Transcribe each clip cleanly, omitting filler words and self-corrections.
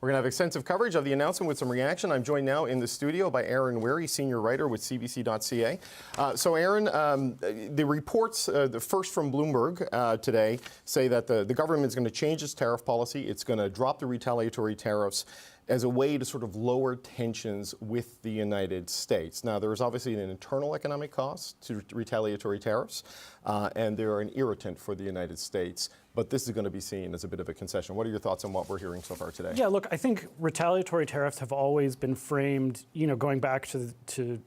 We're going to have extensive coverage of the announcement with some reaction. I'm joined now in the studio by Aaron Weary, senior writer with CBC.ca. So, Aaron, the reports, the first from Bloomberg today, say that the government is going to change its tariff policy. It's going to drop the retaliatory tariffs as a way to sort of lower tensions with the United States. Now, there is obviously an internal economic cost to retaliatory tariffs, and they're an irritant for the United States. But this is going to be seen as a bit of a concession. What are your thoughts on what we're hearing so far today? Yeah, look, I think retaliatory tariffs have always been framed, going back to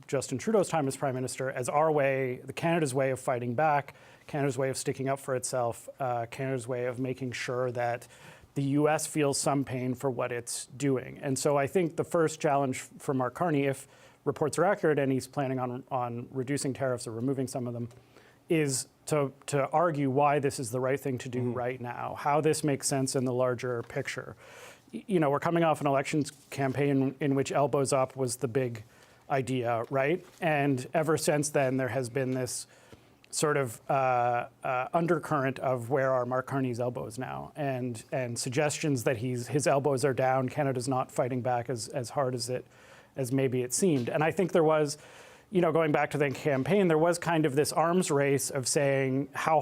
Justin Trudeau's time as Prime Minister, as our way, Canada's way of fighting back, Canada's way of sticking up for itself, Canada's way of making sure that the U.S. feels some pain for what it's doing. And so I think the first challenge for Mark Carney, if reports are accurate and he's planning on reducing tariffs or removing some of them, is to argue why this is the right thing to do right now, how this makes sense in the larger picture. We're coming off an elections campaign in which elbows up was the big idea, right? And ever since then, there has been this sort of undercurrent of where are Mark Carney's elbows now, and suggestions that his elbows are down, Canada's not fighting back as hard as maybe it seemed. And I think there was, going back to the campaign, there was kind of this arms race of saying how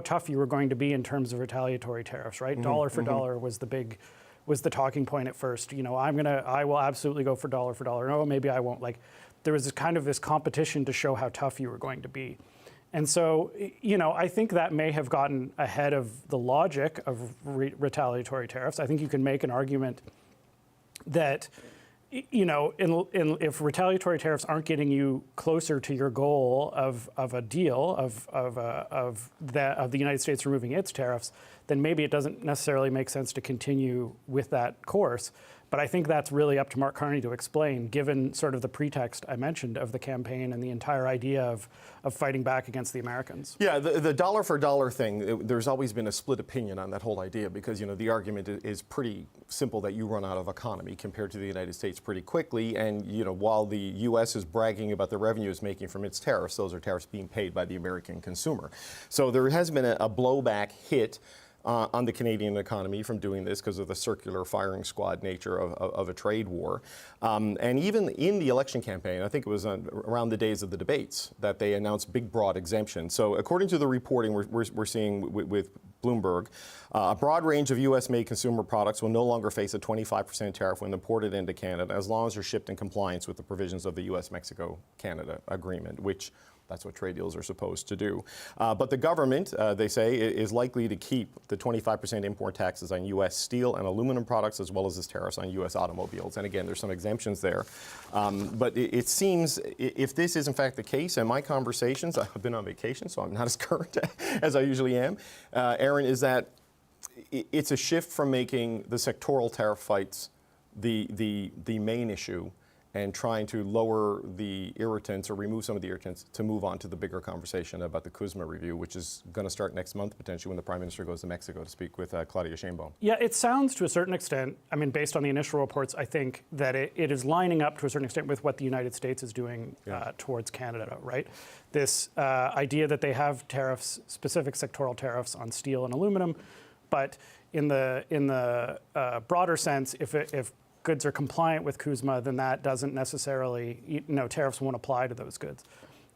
tough you were going to be in terms of retaliatory tariffs, right? Dollar for dollar was the talking point at first. I will absolutely go for dollar. No, maybe I won't. Like, there was this competition to show how tough you were going to be. And so, I think that may have gotten ahead of the logic of retaliatory tariffs. I think you can make an argument that, if retaliatory tariffs aren't getting you closer to your goal of a deal of the United States removing its tariffs, then maybe it doesn't necessarily make sense to continue with that course. But I think that's really up to Mark Carney to explain, given sort of the pretext I mentioned of the campaign and the entire idea of fighting back against the Americans. Yeah, the dollar for dollar thing, there's always been a split opinion on that whole idea because, the argument is pretty simple that you run out of economy compared to the United States pretty quickly. And, while the U.S. is bragging about the revenue it's making from its tariffs, those are tariffs being paid by the American consumer. So there has been a blowback hit on the Canadian economy from doing this because of the circular firing squad nature of a trade war. And even in the election campaign, I think it was around the days of the debates that they announced big, broad exemptions. So according to the reporting we're seeing with Bloomberg, a broad range of U.S.-made consumer products will no longer face a 25% tariff when imported into Canada, as long as they're shipped in compliance with the provisions of the U.S.-Mexico-Canada agreement, which that's what trade deals are supposed to do. But the government, they say, is likely to keep the 25% import taxes on U.S. steel and aluminum products, as well as its tariffs on U.S. automobiles. And again, there's some exemptions there. But it seems, if this is in fact the case, and my conversations, I've been on vacation, so I'm not as current as I usually am, Aaron, is that it's a shift from making the sectoral tariff fights the main issue and trying to lower the irritants or remove some of the irritants to move on to the bigger conversation about the CUSMA review, which is going to start next month, potentially, when the Prime Minister goes to Mexico to speak with Claudia Sheinbaum. Yeah, it sounds to a certain extent, based on the initial reports, I think that it is lining up to a certain extent with what the United States is doing towards Canada, right? This idea that they have tariffs, specific sectoral tariffs on steel and aluminum, but in the broader sense, if goods are compliant with CUSMA, then that doesn't necessarily, tariffs won't apply to those goods.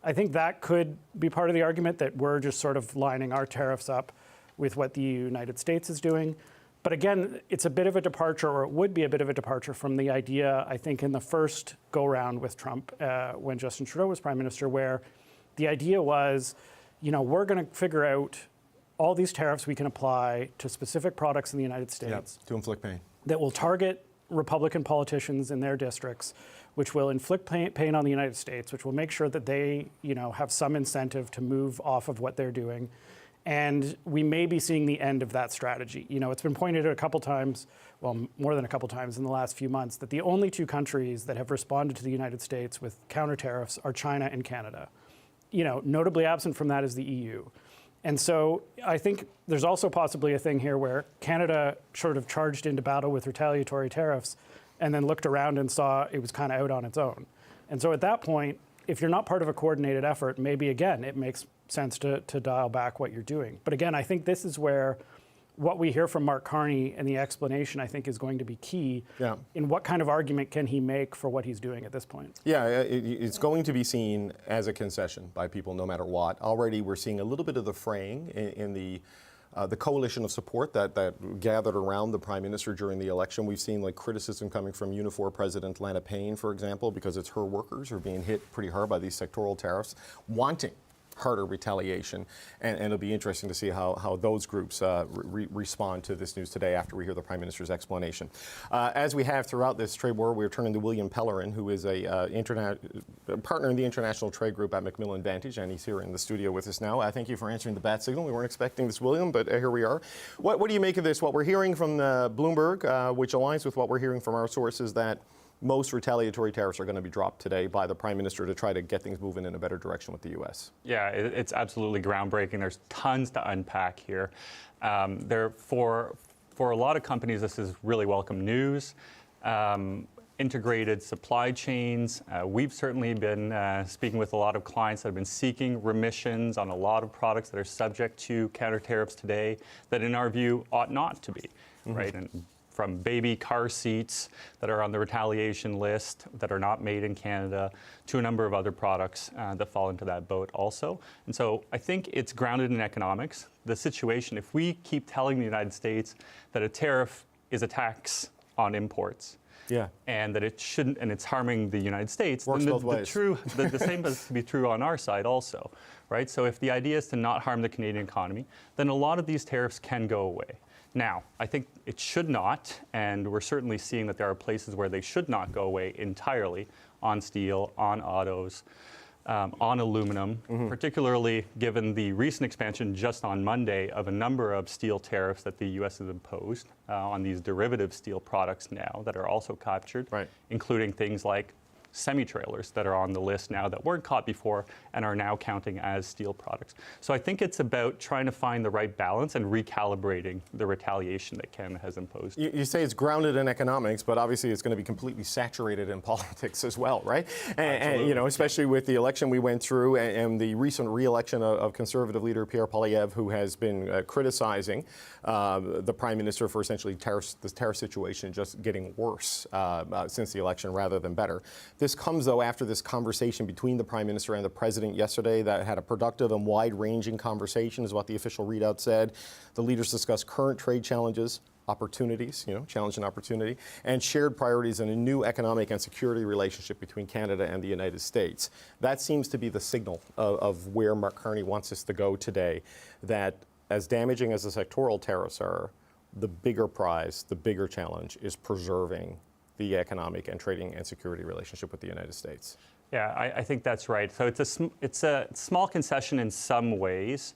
I think that could be part of the argument, that we're just sort of lining our tariffs up with what the United States is doing. But again, it's a bit of a departure, or it would be a bit of a departure from the idea, I think, in the first go-round with Trump, when Justin Trudeau was Prime Minister, where the idea was, we're going to figure out all these tariffs we can apply to specific products in the United States. To inflict pain. That will target Republican politicians in their districts, which will inflict pain on the United States, which will make sure that they, have some incentive to move off of what they're doing. And we may be seeing the end of that strategy. It's been pointed out a couple times, well, more than a couple times in the last few months, that the only two countries that have responded to the United States with counter tariffs are China and Canada. Notably absent from that is the EU. And so I think there's also possibly a thing here where Canada sort of charged into battle with retaliatory tariffs and then looked around and saw it was kind of out on its own. And so at that point, if you're not part of a coordinated effort, maybe again, it makes sense to dial back what you're doing. But again, I think this is where what we hear from Mark Carney and the explanation, I think, is going to be key in what kind of argument can he make for what he's doing at this point. Yeah, it's going to be seen as a concession by people no matter what. Already we're seeing a little bit of the fraying in the coalition of support that gathered around the Prime Minister during the election. We've seen like criticism coming from Unifor President Lana Payne, for example, because it's her workers who are being hit pretty hard by these sectoral tariffs, wanting harder retaliation, and it'll be interesting to see how those groups respond to this news today after we hear the Prime Minister's explanation. As we have throughout this trade war, we're turning to William Pellerin, who is a partner in the International Trade Group at Macmillan Vantage, and he's here in the studio with us now. Thank you for answering the bat signal. We weren't expecting this, William, but here we are. What do you make of this? What we're hearing from Bloomberg, which aligns with what we're hearing from our sources, that most retaliatory tariffs are going to be dropped today by the Prime Minister to try to get things moving in a better direction with the U.S. Yeah, it's absolutely groundbreaking. There's tons to unpack here. For a lot of companies, this is really welcome news. Integrated supply chains. We've certainly been speaking with a lot of clients that have been seeking remissions on a lot of products that are subject to counter tariffs today that, in our view, ought not to be, right? And from baby car seats that are on the retaliation list that are not made in Canada to a number of other products that fall into that boat also. And so I think it's grounded in economics. The situation, if we keep telling the United States that a tariff is a tax on imports, and that it shouldn't, and it's harming the United States, works then both ways. The same has to be true on our side also, right? So if the idea is to not harm the Canadian economy, then a lot of these tariffs can go away. Now, I think it should not, and we're certainly seeing that there are places where they should not go away entirely, on steel, on autos, on aluminum, particularly given the recent expansion just on Monday of a number of steel tariffs that the U.S. has imposed on these derivative steel products now that are also captured, including things like semi-trailers that are on the list now that weren't caught before and are now counting as steel products. So I think it's about trying to find the right balance and recalibrating the retaliation that Canada has imposed. You say it's grounded in economics, but obviously it's going to be completely saturated in politics as well, right? And you know, especially with the election we went through and the recent re-election of Conservative leader Pierre Poilievre, who has been criticizing the Prime Minister for essentially the tariff situation just getting worse since the election rather than better. This comes, though, after this conversation between the Prime Minister and the President yesterday that had a productive and wide-ranging conversation, is what the official readout said. The leaders discussed current trade challenges, opportunities, challenge and opportunity, and shared priorities in a new economic and security relationship between Canada and the United States. That seems to be the signal of where Mark Carney wants us to go today, that as damaging as the sectoral tariffs are, the bigger prize, the bigger challenge is preserving the economic and trading and security relationship with the United States. Yeah, I think that's right. So it's a small concession in some ways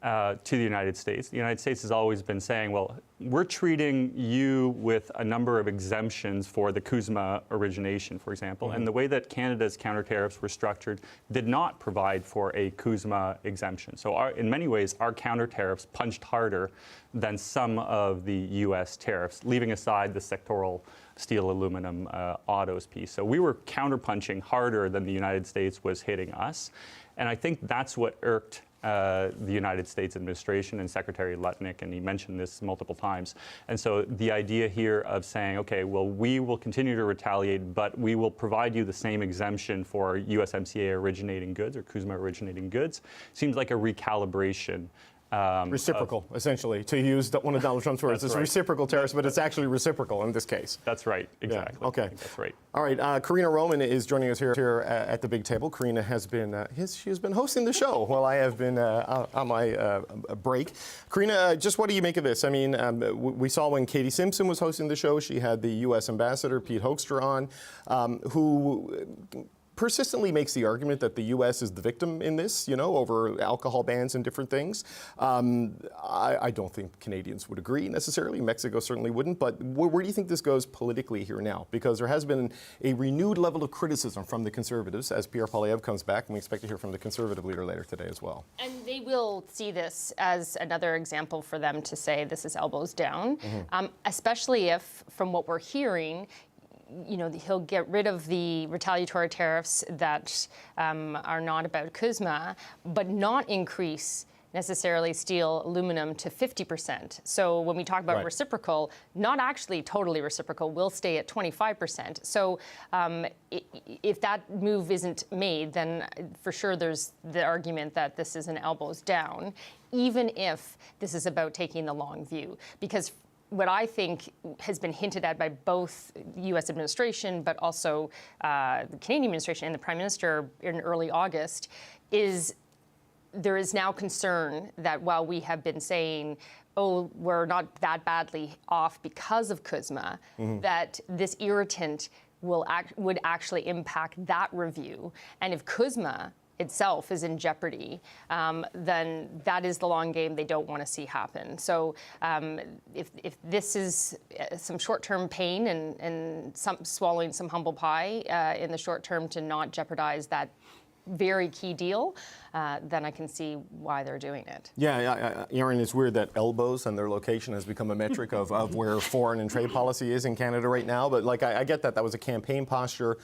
to the United States. The United States has always been saying, well, we're treating you with a number of exemptions for the CUSMA origination, for example. And the way that Canada's counter tariffs were structured did not provide for a CUSMA exemption. So in many ways, our counter tariffs punched harder than some of the U.S. tariffs, leaving aside the sectoral steel, aluminum, autos piece. So we were counterpunching harder than the United States was hitting us. And I think that's what irked the United States administration and Secretary Lutnick, and he mentioned this multiple times. And so the idea here of saying, okay, well, we will continue to retaliate, but we will provide you the same exemption for USMCA originating goods or CUSMA originating goods seems like a recalibration. Reciprocal, essentially, to use one of Donald Trump's words. It's reciprocal tariffs, but it's actually reciprocal in this case. That's right, exactly. Yeah. Okay. That's right. All right, Karina Roman is joining us here at the big table. Karina has been, she has been hosting the show while I have been on my break. Karina, just what do you make of this? I mean, we saw when Katie Simpson was hosting the show, she had the U.S. Ambassador, Pete Hoekstra, on, who persistently makes the argument that the U.S. is the victim in this, over alcohol bans and different things. I don't think Canadians would agree necessarily. Mexico certainly wouldn't. But where do you think this goes politically here now? Because there has been a renewed level of criticism from the Conservatives as Pierre Poilievre comes back, and we expect to hear from the Conservative leader later today as well. And they will see this as another example for them to say this is elbows down, especially if, from what we're hearing, he'll get rid of the retaliatory tariffs that are not about CUSMA, but not increase necessarily steel, aluminum to 50%. So when we talk about reciprocal, not actually totally reciprocal, we'll stay at 25%. So if that move isn't made, then for sure there's the argument that this is an elbows down, even if this is about taking the long view. Because what I think has been hinted at by both the U.S. administration, but also the Canadian administration and the Prime Minister in early August, is there is now concern that while we have been saying, oh, we're not that badly off because of CUSMA, that this irritant would actually impact that review. And if CUSMA itself is in jeopardy, then that is the long game they don't want to see happen. So if this is some short-term pain and swallowing some humble pie in the short term to not jeopardize that very key deal, then I can see why they're doing it. Yeah, Aaron, it's weird that elbows and their location has become a metric of where foreign and trade policy is in Canada right now. But like, I get that was a campaign posture.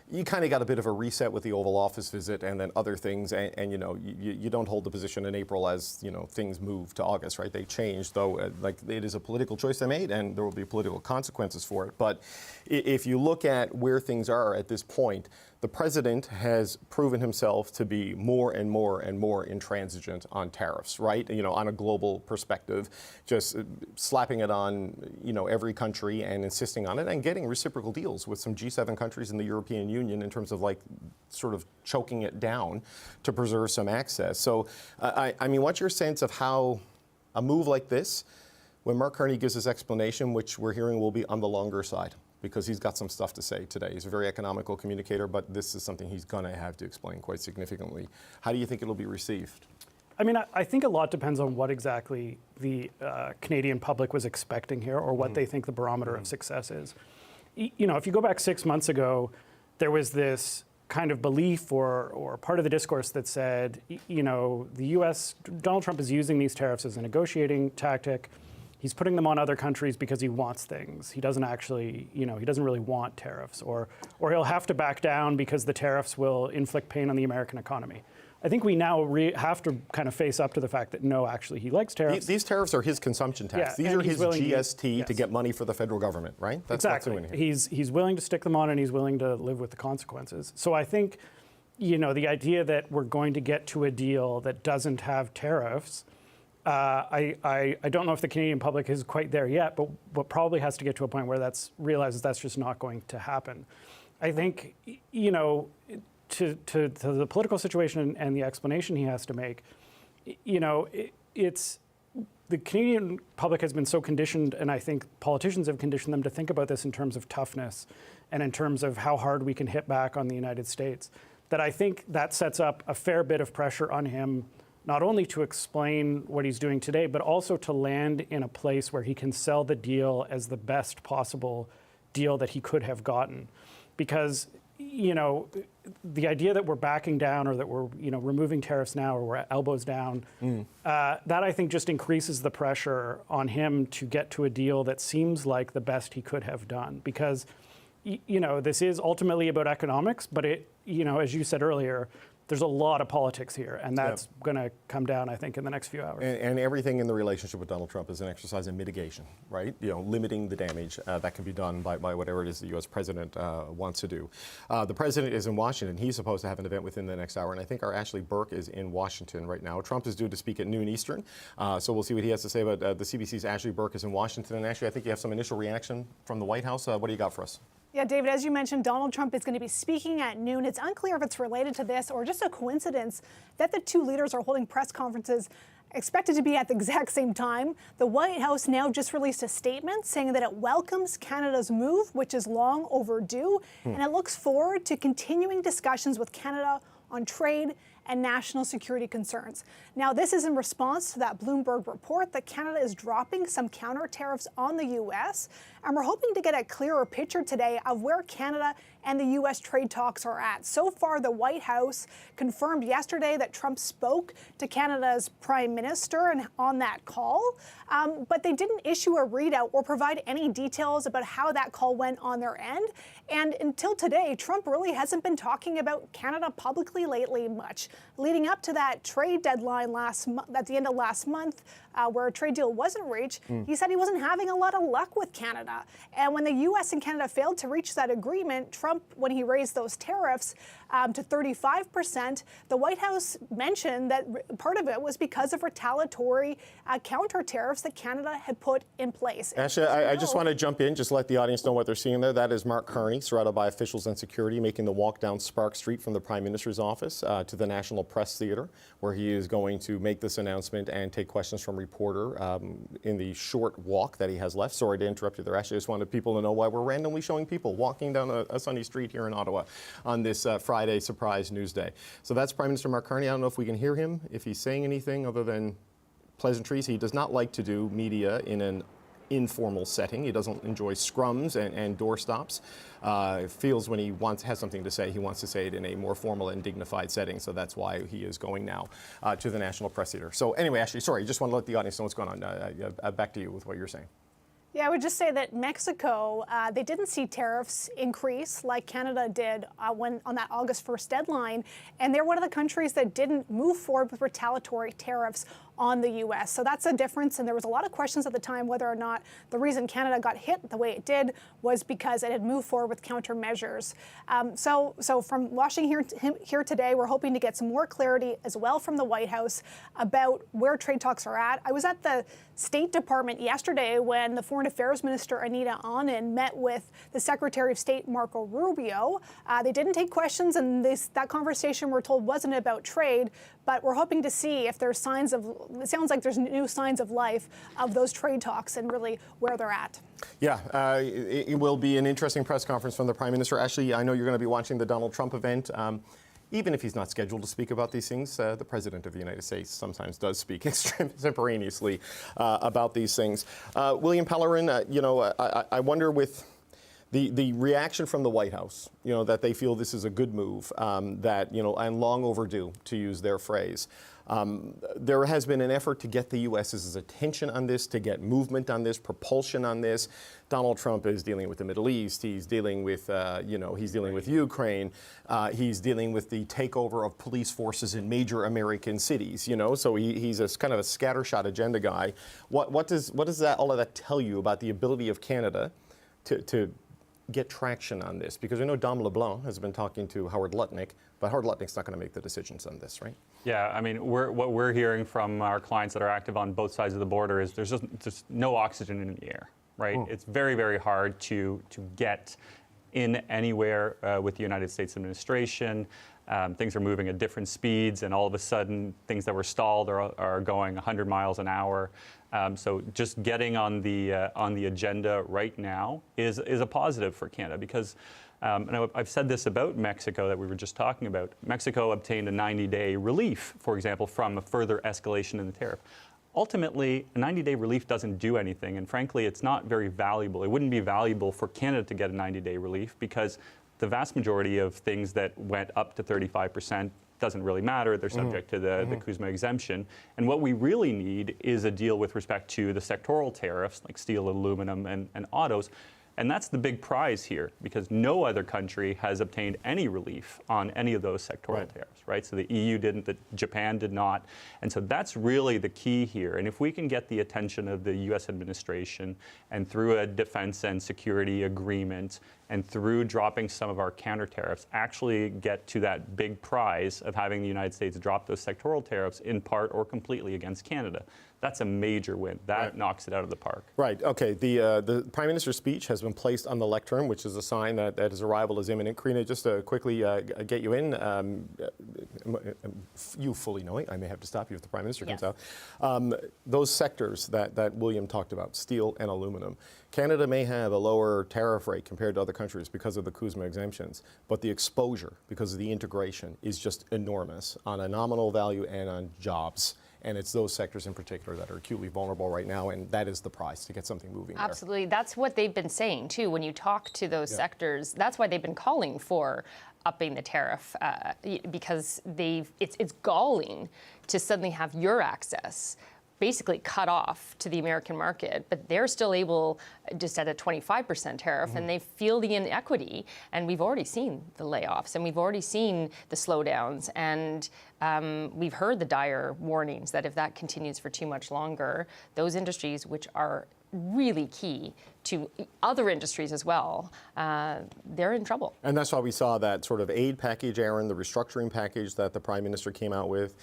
You kind of got a bit of a reset with the Oval Office visit and then other things, and you know, you don't hold the position in April as, you know, things move to August, right? They changed, though, like it is a political choice they made, and there will be political consequences for it. But if you look at where things are at this point, the president has proven himself to be more and more and more intransigent on tariffs, right? You know, on a global perspective, just slapping it on, you know, every country and insisting on it and getting reciprocal deals with some G7 countries in the European Union in terms of like sort of choking it down to preserve some access. So, I mean, what's your sense of how a move like this, when Mark Carney gives his explanation, which we're hearing will be on the longer side, because he's got some stuff to say today. He's a very economical communicator, but this is something he's going to have to explain quite significantly. How do you think it'll be received? I mean, I think a lot depends on what exactly the Canadian public was expecting here, or what they think the barometer of success is. You know, if you go back 6 months ago, there was this kind of belief or part of the discourse that said, you know, the U.S., Donald Trump is using these tariffs as a negotiating tactic. He's putting them on other countries because he wants things. He doesn't actually, you know, he doesn't really want tariffs, or he'll have to back down because the tariffs will inflict pain on the American economy. I think we now have to kind of face up to the fact that no, actually, he likes tariffs. These tariffs are his consumption tax. Yeah, these are his GST yes. to get money for the federal government, right? That's exactly. What's doing here. He's willing to stick them on, and he's willing to live with the consequences. So I think, you know, the idea that we're going to get to a deal that doesn't have tariffs, I don't know if the Canadian public is quite there yet, but probably has to get to a point where realizes that's just not going to happen. I think, you know, to the political situation and the explanation he has to make, you know, it's the Canadian public has been so conditioned, and I think politicians have conditioned them to think about this in terms of toughness and in terms of how hard we can hit back on the United States, that I think that sets up a fair bit of pressure on him, not only to explain what he's doing today, but also to land in a place where he can sell the deal as the best possible deal that he could have gotten. Because, you know, the idea that we're backing down, or that we're, you know, removing tariffs now, or we're elbows down, that I think just increases the pressure on him to get to a deal that seems like the best he could have done. Because, you know, this is ultimately about economics, but it, you know, as you said earlier, there's a lot of politics here, and that's going to come down, I think, in the next few hours. And everything in the relationship with Donald Trump is an exercise in mitigation, right? You know, limiting the damage that can be done by whatever it is the U.S. president wants to do. The president is in Washington. He's supposed to have an event within the next hour, and I think our Ashley Burke is in Washington right now. Trump is due to speak at noon Eastern, so we'll see what he has to say. But the CBC's Ashley Burke is in Washington, and Ashley, I think you have some initial reaction from the White House. What do you got for us? Yeah, David, as you mentioned, Donald Trump is going to be speaking at noon. It's unclear if it's related to this or just a coincidence that the two leaders are holding press conferences expected to be at the exact same time. The White House now just released a statement saying that it welcomes Canada's move, which is long overdue, and it looks forward to continuing discussions with Canada on trade and national security concerns. Now, this is in response to that Bloomberg report that Canada is dropping some counter tariffs on the U.S. and we're hoping to get a clearer picture today of where Canada and the U.S. trade talks are at. So far, the White House confirmed yesterday that Trump spoke to Canada's Prime Minister and on that call, but they didn't issue a readout or provide any details about how that call went on their end. And until today, Trump really hasn't been talking about Canada publicly lately much. Leading up to that trade deadline at the end of last month, where a trade deal wasn't reached, he said he wasn't having a lot of luck with Canada. And when the U.S. and Canada failed to reach that agreement, Trump, when he raised those tariffs to 35%, the White House mentioned that part of it was because of retaliatory counter tariffs that Canada had put in place. Ashley, I just want to jump in, just let the audience know what they're seeing there. That is Mark Carney, surrounded by officials and security, making the walk down Spark Street from the Prime Minister's office to the National Press Theatre, where he is going to make this announcement and take questions from reporter in the short walk that he has left. Sorry to interrupt you there, Ashley. I just wanted people to know why we're randomly showing people walking down a sunny street here in Ottawa on this Friday surprise news day. So that's Prime Minister Mark Carney. I don't know if we can hear him, if he's saying anything other than pleasantries. He does not like to do media in an informal setting. He doesn't enjoy scrums and doorstops. Feels when he has something to say, he wants to say it in a more formal and dignified setting. So that's why he is going now to the National Press Theatre. So anyway, Ashley, sorry, just want to let the audience know what's going on. Back to you with what you're saying. Yeah, I would just say that Mexico, they didn't see tariffs increase like Canada did on that August 1st deadline, and they're one of the countries that didn't move forward with retaliatory tariffs on the U.S. So that's a difference, and there was a lot of questions at the time whether or not the reason Canada got hit the way it did was because it had moved forward with countermeasures. So from Washington here today, we're hoping to get some more clarity as well from the White House about where trade talks are at. I was at the State Department yesterday when the Foreign Affairs Minister Anita Anand met with the Secretary of State Marco Rubio. They didn't take questions, and that conversation, we're told, wasn't about trade, but we're hoping to see if there's signs of, it sounds like there's new signs of life of those trade talks and really where they're at. Yeah, it will be an interesting press conference from the Prime Minister. Ashley, I know you're going to be watching the Donald Trump event. Even if he's not scheduled to speak about these things, the President of the United States sometimes does speak extemporaneously about these things. William Pellerin, I wonder with the reaction from the White House, that they feel this is a good move, and long overdue, to use their phrase. There has been an effort to get the U.S.'s attention on this, to get movement on this, propulsion on this. Donald Trump is dealing with the Middle East. He's dealing with, he's dealing with Ukraine. He's dealing with the takeover of police forces in major American cities. So he's a kind of a scattershot agenda guy. What does all of that tell you about the ability of Canada to get traction on this? Because I know Dom LeBlanc has been talking to Howard Lutnick, but Howard Lutnick's not going to make the decisions on this, right? Yeah, I mean, what we're hearing from our clients that are active on both sides of the border is there's just no oxygen in the air, right? It's very, very hard to get in anywhere with the United States administration. Things are moving at different speeds, and all of a sudden, things that were stalled are going 100 miles an hour. So just getting on the agenda right now is a positive for Canada because, and I've said this about Mexico that we were just talking about. Mexico obtained a 90-day relief, for example, from a further escalation in the tariff. Ultimately, a 90-day relief doesn't do anything, and frankly, it's not very valuable. It wouldn't be valuable for Canada to get a 90-day relief because the vast majority of things that went up to 35% doesn't really matter. They're subject to the CUSMA exemption. And what we really need is a deal with respect to the sectoral tariffs, like steel, aluminum, and autos. And that's the big prize here, because no other country has obtained any relief on any of those sectoral tariffs, right? So the EU didn't, Japan did not. And so that's really the key here. And if we can get the attention of the US administration and through a defense and security agreement and through dropping some of our counter tariffs, actually get to that big prize of having the United States drop those sectoral tariffs in part or completely against Canada. That's a major win. That knocks it out of the park. Right. Okay. The Prime Minister's speech has been placed on the lectern, which is a sign that his arrival is imminent. Karina, just to quickly get you in, you fully knowing, I may have to stop you if the Prime Minister comes out. Those sectors that William talked about, steel and aluminum, Canada may have a lower tariff rate compared to other countries because of the CUSMA exemptions, but the exposure, because of the integration, is just enormous on a nominal value and on jobs. And it's those sectors in particular that are acutely vulnerable right now, and that is the prize to get something moving there. Absolutely. That's what they've been saying, too. When you talk to those sectors, that's why they've been calling for upping the tariff, because it's galling to suddenly have your access basically cut off to the American market, but they're still able just at a 25% tariff, and they feel the inequity. And we've already seen the layoffs, and we've already seen the slowdowns, and we've heard the dire warnings that if that continues for too much longer, those industries which are really key to other industries as well, they're in trouble. And that's why we saw that sort of aid package, Aaron, the restructuring package that the Prime Minister came out with,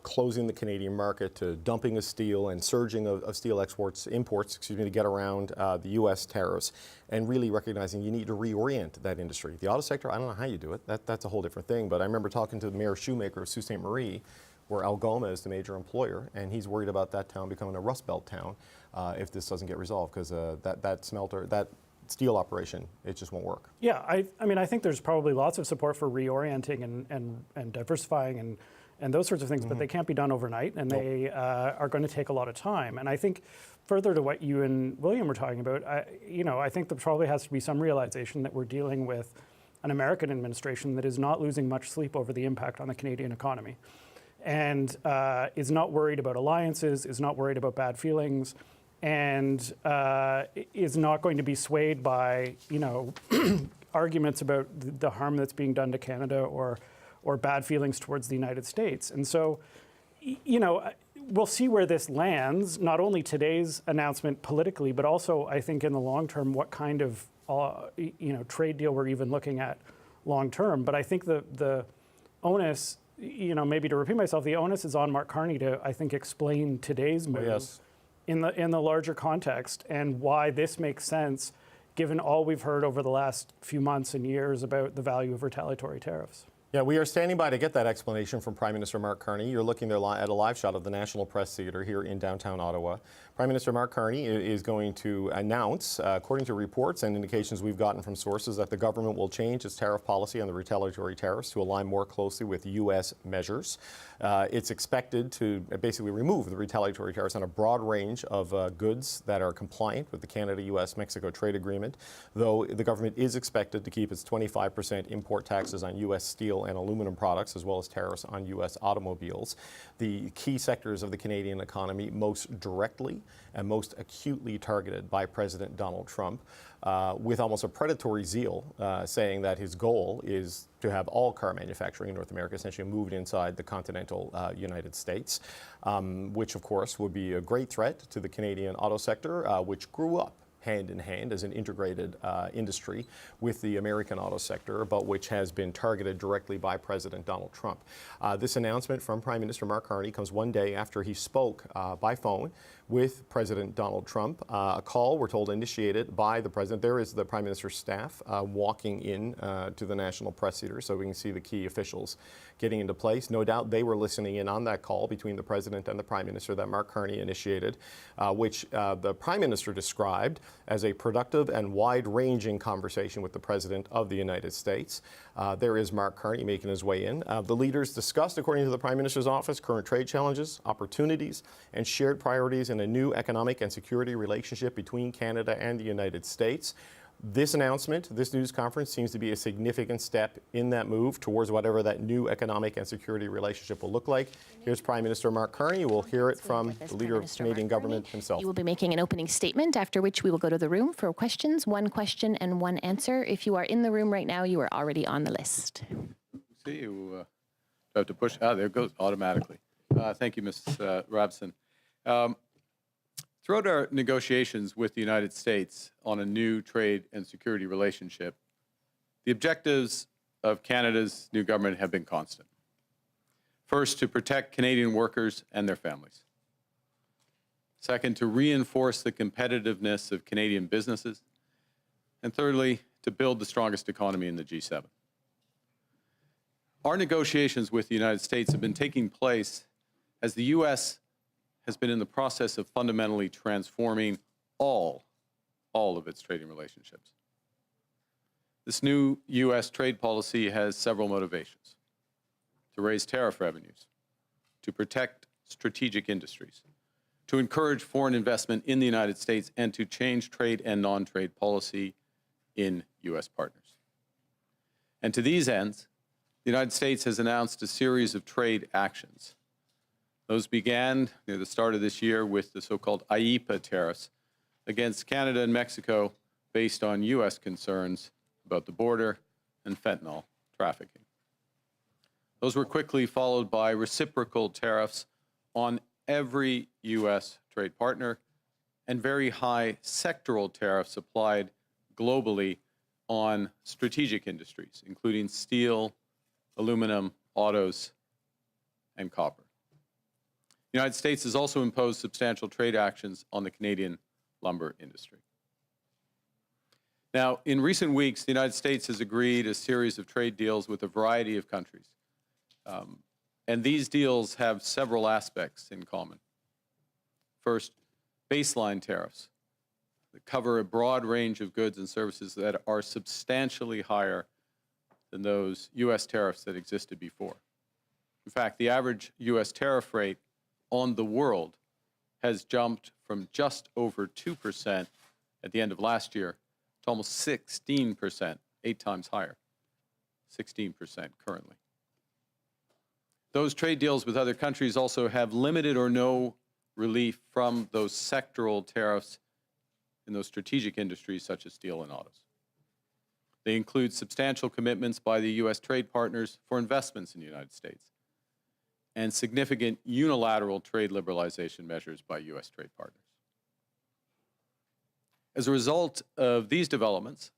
closing the Canadian market to dumping of steel and surging of steel imports, to get around the U.S. tariffs, and really recognizing you need to reorient that industry. The auto sector, I don't know how you do it. That's a whole different thing. But I remember talking to the Mayor Shoemaker of Sault Ste. Marie, where Algoma is the major employer, and he's worried about that town becoming a Rust Belt town if this doesn't get resolved, because that steel operation, it just won't work. Yeah, I mean, I think there's probably lots of support for reorienting and diversifying and those sorts of things, but they can't be done overnight, and they are going to take a lot of time. And I think further to what you and William were talking about, I think there probably has to be some realization that we're dealing with an American administration that is not losing much sleep over the impact on the Canadian economy, and is not worried about alliances, is not worried about bad feelings, and is not going to be swayed by, arguments about the harm that's being done to Canada or bad feelings towards the United States. And so, we'll see where this lands, not only today's announcement politically, but also, I think, in the long term, what kind of, trade deal we're even looking at long term. But I think the onus, maybe to repeat myself, the onus is on Mark Carney to, I think, explain today's move in the larger context and why this makes sense, given all we've heard over the last few months and years about the value of retaliatory tariffs. Yeah, we are standing by to get that explanation from Prime Minister Mark Carney. You're looking there at a live shot of the National Press Theatre here in downtown Ottawa. Prime Minister Mark Carney is going to announce, according to reports and indications we've gotten from sources, that the government will change its tariff policy on the retaliatory tariffs to align more closely with U.S. measures. It's expected to basically remove the retaliatory tariffs on a broad range of goods that are compliant with the Canada-U.S.-Mexico trade agreement, though the government is expected to keep its 25% import taxes on U.S. steel and aluminum products, as well as tariffs on U.S. automobiles. The key sectors of the Canadian economy most directly and most acutely targeted by President Donald Trump, with almost a predatory zeal, saying that his goal is to have all car manufacturing in North America essentially moved inside the continental United States, which of course would be a great threat to the Canadian auto sector, which grew up hand in hand as an integrated industry with the American auto sector, but which has been targeted directly by President Donald Trump. This announcement from Prime Minister Mark Carney comes one day after he spoke by phone with President Donald Trump. A call, we're told, initiated by the President. There is the Prime Minister's staff walking in to the National Press Theatre, so we can see the key officials getting into place. No doubt they were listening in on that call between the President and the Prime Minister that Mark Carney initiated, which the Prime Minister described as a productive and wide-ranging conversation with the President of the United States. There is Mark Carney making his way in. The leaders discussed, according to the Prime Minister's office, current trade challenges, opportunities, and shared priorities in a new economic and security relationship between Canada and the United States. This announcement, this news conference, seems to be a significant step in that move towards whatever that new economic and security relationship will look like. Here's Prime Minister Mark Carney. We'll hear it from the leader of the Canadian government himself. He will be making an opening statement, after which we will go to the room for questions. One question and one answer. If you are in the room right now, you are already on the list. See you have to push. There it goes automatically. Thank you, Ms. Robson. Throughout our negotiations with the United States on a new trade and security relationship, the objectives of Canada's new government have been constant. First, to protect Canadian workers and their families. Second, to reinforce the competitiveness of Canadian businesses. And thirdly, to build the strongest economy in the G7. Our negotiations with the United States have been taking place as the U.S. has been in the process of fundamentally transforming all of its trading relationships. This new U.S. trade policy has several motivations: to raise tariff revenues, to protect strategic industries, to encourage foreign investment in the United States, and to change trade and non-trade policy in U.S. partners. And to these ends, the United States has announced a series of trade actions. Those began near the start of this year with the so-called IEEPA tariffs against Canada and Mexico based on U.S. concerns about the border and fentanyl trafficking. Those were quickly followed by reciprocal tariffs on every U.S. trade partner and very high sectoral tariffs applied globally on strategic industries, including steel, aluminum, autos, and copper. The United States has also imposed substantial trade actions on the Canadian lumber industry. Now, in recent weeks, the United States has agreed a series of trade deals with a variety of countries. And these deals have several aspects in common. First, baseline tariffs that cover a broad range of goods and services that are substantially higher than those U.S. tariffs that existed before. In fact, the average U.S. tariff rate on the world has jumped from just over 2% at the end of last year to almost 16%, 8 times higher, 16% currently. Those trade deals with other countries also have limited or no relief from those sectoral tariffs in those strategic industries such as steel and autos. They include substantial commitments by the U.S. trade partners for investments in the United States and significant unilateral trade liberalization measures by U.S. trade partners. As a result of these developments,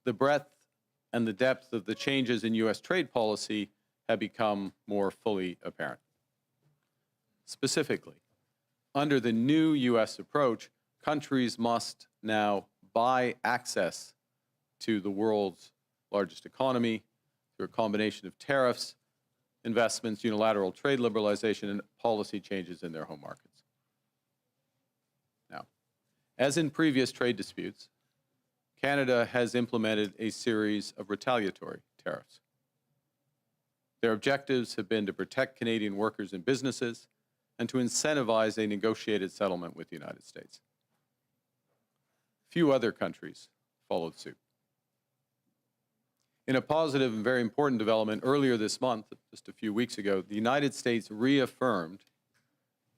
the breadth and the depth of the changes in U.S. trade policy have become more fully apparent. Specifically, under the new U.S. approach, countries must now buy access to the world's largest economy through a combination of tariffs, investments, unilateral trade liberalization, and policy changes in their home markets. Now, as in previous trade disputes, Canada has implemented a series of retaliatory tariffs. Their objectives have been to protect Canadian workers and businesses and to incentivize a negotiated settlement with the United States. Few other countries followed suit. In a positive and very important development earlier this month, just a few weeks ago, the United States reaffirmed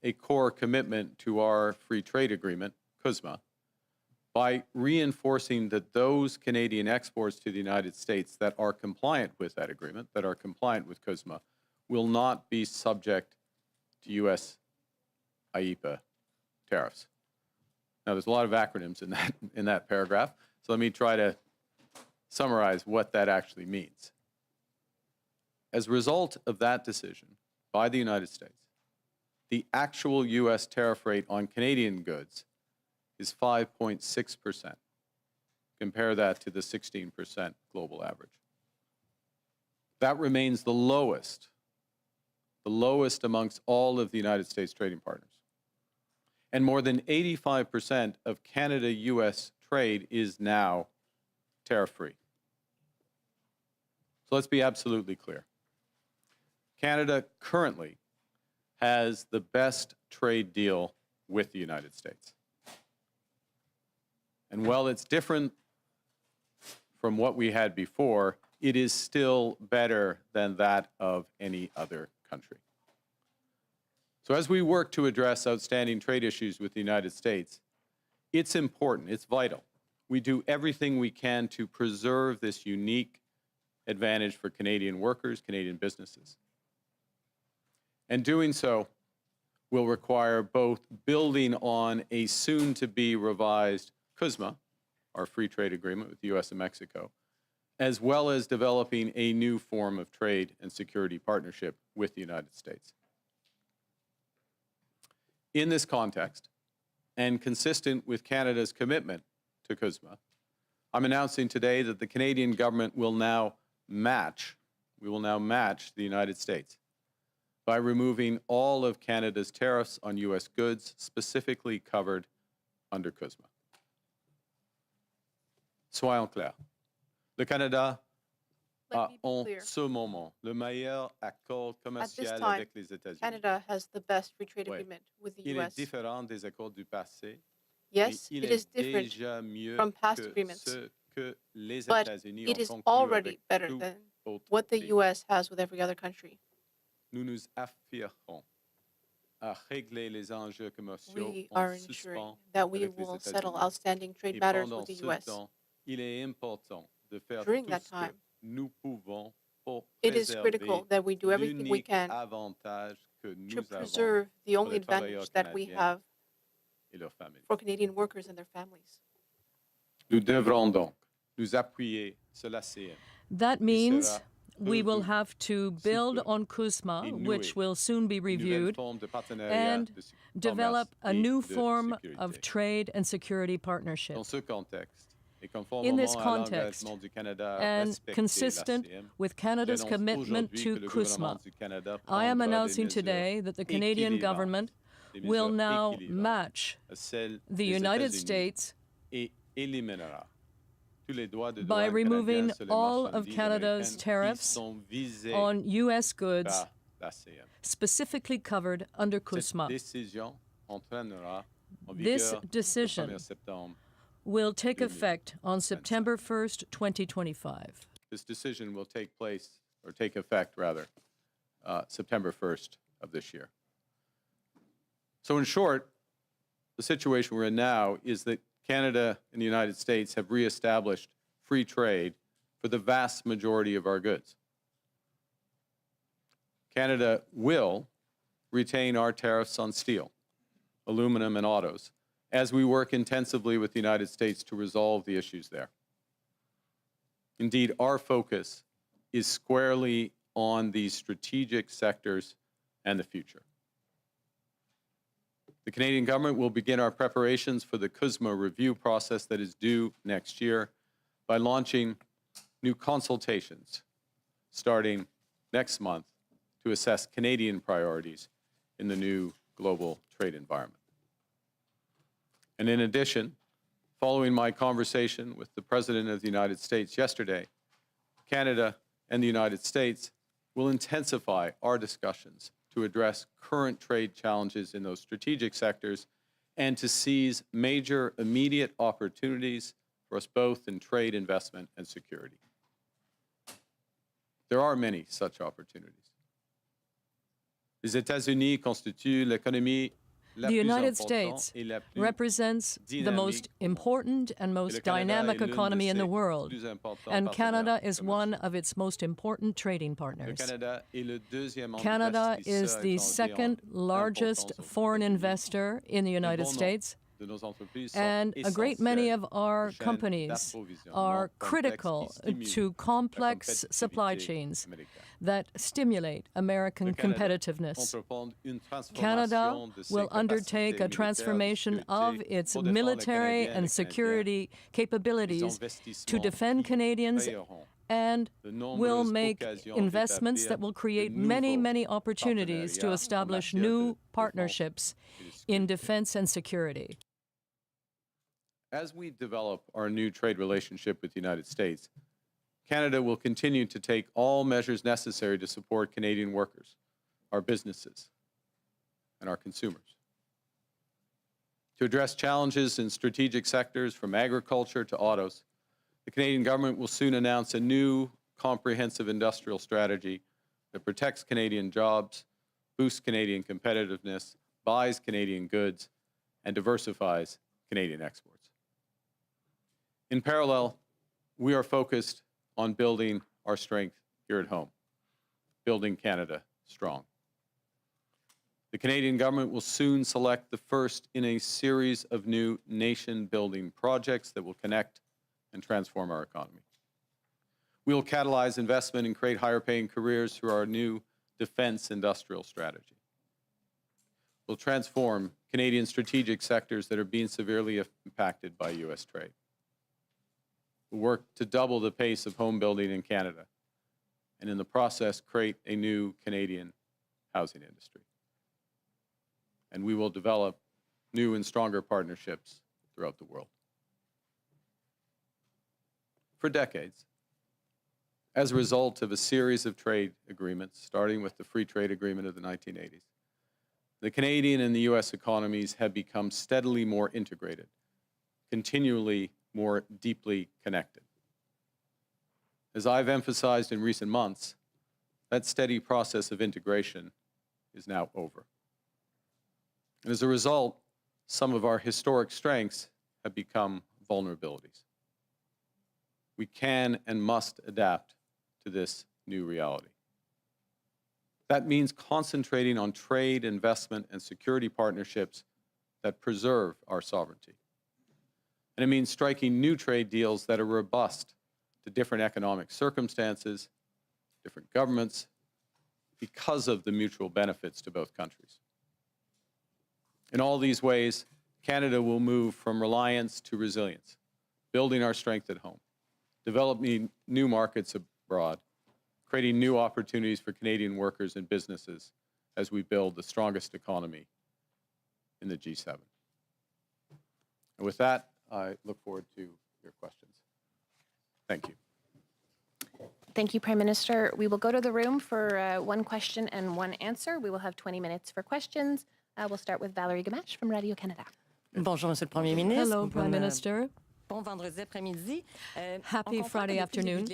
a core commitment to our free trade agreement, CUSMA, by reinforcing that those Canadian exports to the United States that are compliant with that agreement, that are compliant with CUSMA, will not be subject to U.S. IEEPA tariffs. Now, there's a lot of acronyms in that paragraph, so let me try to summarize what that actually means. As a result of that decision by the United States, the actual U.S. tariff rate on Canadian goods is 5.6%. Compare that to the 16% global average. That remains the lowest amongst all of the United States trading partners. And more than 85% of Canada-U.S. trade is now tariff-free. So let's be absolutely clear. Canada currently has the best trade deal with the United States. And while it's different from what we had before, it is still better than that of any other country. So as we work to address outstanding trade issues with the United States, it's important, it's vital. We do everything we can to preserve this unique advantage for Canadian workers, Canadian businesses. And doing so will require both building on a soon-to-be revised CUSMA, our free trade agreement with the U.S. and Mexico, as well as developing a new form of trade and security partnership with the United States. In this context, and consistent with Canada's commitment to CUSMA, I'm announcing today that the Canadian government will now match the United States by removing all of Canada's tariffs on U.S. goods specifically covered under CUSMA. Soyons clairs, le Canada Let me be en clear. ce moment le meilleur accord At this commercial time, avec les États-Unis. Canada has the best free trade Ouais. agreement with the Il U.S. est différent des accords du passé. Yes, mais il it est is different déjà mieux from past que agreements, ce que les but États-Unis it ont is conclu already avec better tout than autre what the pays. U.S. has with every other country. Nous nous affirmons à régler les enjeux commerciaux We en are ensuring suspens that we avec les will settle États-Unis. outstanding trade Et matters pendant with the ce U.S. temps, il est important de faire During tout that ce que time, nous pouvons pour it is critical préserver that we do everything we l'unique can avantage que to nous avons preserve the pour only les travailleurs advantage that we canadiens have et leurs familles. for Canadian workers and their families. Nous devrons donc nous appuyer sur l'ACM. That means sera we will revu have to build peu on CUSMA, et which nouer will soon be une nouvelle reviewed, forme de partenariat and de develop commerce a et new de form sécurité. of trade and security partnership. Dans ce contexte, et In this conformément à context, l'engagement du Canada à and respecter consistent l'ACM, with Canada's j'annonce commitment aujourd'hui to que le gouvernement CUSMA, du Canada I am prendra des announcing mesures today that the Canadian équilibrantes, government des will mesures now équilibrantes match à celles the des United États-Unis States et éliminera tous les droits de by douane removing canadiens sur les all of marchandises Canada's américaines qui tariffs sont visées on U.S. goods par l'ACM. specifically covered under Cette CUSMA. décision entraînera en This vigueur le decision 1er septembre. will take effect on September 1st, 2025. This decision will take place, or take effect rather, September 1st of this year. So in short, the situation we're in now is that Canada and the United States have reestablished free trade for the vast majority of our goods. Canada will retain our tariffs on steel, aluminum, and autos as we work intensively with the United States to resolve the issues there. Indeed, our focus is squarely on these strategic sectors and the future. The Canadian government will begin our preparations for the CUSMA review process that is due next year by launching new consultations starting next month to assess Canadian priorities in the new global trade environment. And in addition, following my conversation with the President of the United States yesterday, Canada and the United States will intensify our discussions to address current trade challenges in those strategic sectors and to seize major immediate opportunities for us both in trade, investment, and security. There are many such opportunities. Les États-Unis constituent l'économie la The plus United importante States et la plus represents the most dynamique au monde. important and Et le most Canada dynamic est l'une de economy in the ses world, plus importants and Canada partenaires is one commerciaux. of its most important trading Le partners. Canada est le deuxième Canada is investisseur the étranger second en largest importance aux foreign États-Unis. investor in the Et United bon nombre States, de nos entreprises sont and a great many essentielles of our aux chaînes companies d'approvisionnement are complexes critical qui stimulent to la complex supply compétitivité chains américaine. that stimulate American Le Canada competitiveness. entreprend une Canada transformation de ses will capacités undertake a militaires de transformation sécurité of its pour défendre les military Canadiens et and les security Les capabilities to investissements defend qui Canadians créeront and de will nombreuses make occasions investments d'établir that will de create nouveaux many, many opportunities to partenariats en establish matière de new défense partnerships et de in sécurité. defense and security. As we develop our new trade relationship with the United States, Canada will continue to take all measures necessary to support Canadian workers, our businesses, and our consumers. To address challenges in strategic sectors from agriculture to autos, the Canadian government will soon announce a new comprehensive industrial strategy that protects Canadian jobs, boosts Canadian competitiveness, buys Canadian goods, and diversifies Canadian exports. In parallel, we are focused on building our strength here at home, building Canada strong. The Canadian government will soon select the first in a series of new nation-building projects that will connect and transform our economy. We will catalyze investment and create higher-paying careers through our new defense industrial strategy. We'll transform Canadian strategic sectors that are being severely impacted by U.S. trade. We'll work to double the pace of home building in Canada, and in the process, create a new Canadian housing industry. And we will develop new and stronger partnerships throughout the world. For decades, as a result of a series of trade agreements, starting with the Free Trade Agreement of the 1980s, the Canadian and the U.S. economies have become steadily more integrated, continually more deeply connected. As I've emphasized in recent months, that steady process of integration is now over. And as a result, some of our historic strengths have become vulnerabilities. We can and must adapt to this new reality. That means concentrating on trade, investment, and security partnerships that preserve our sovereignty. And it means striking new trade deals that are robust to different economic circumstances, different governments, because of the mutual benefits to both countries. In all these ways, Canada will move from reliance to resilience, building our strength at home, developing new markets abroad, creating new opportunities for Canadian workers and businesses as we build the strongest economy in the G7. And with that, I look forward to your questions. Thank you. Thank you, Prime Minister. We will go to the room for one question and one answer. We will have 20 minutes for questions. We'll start with Valérie Gamache from Radio-Canada. Bonjour, Monsieur le Premier ministre. Hello, Prime Minister. Bon vendredi après-midi. Happy Friday afternoon.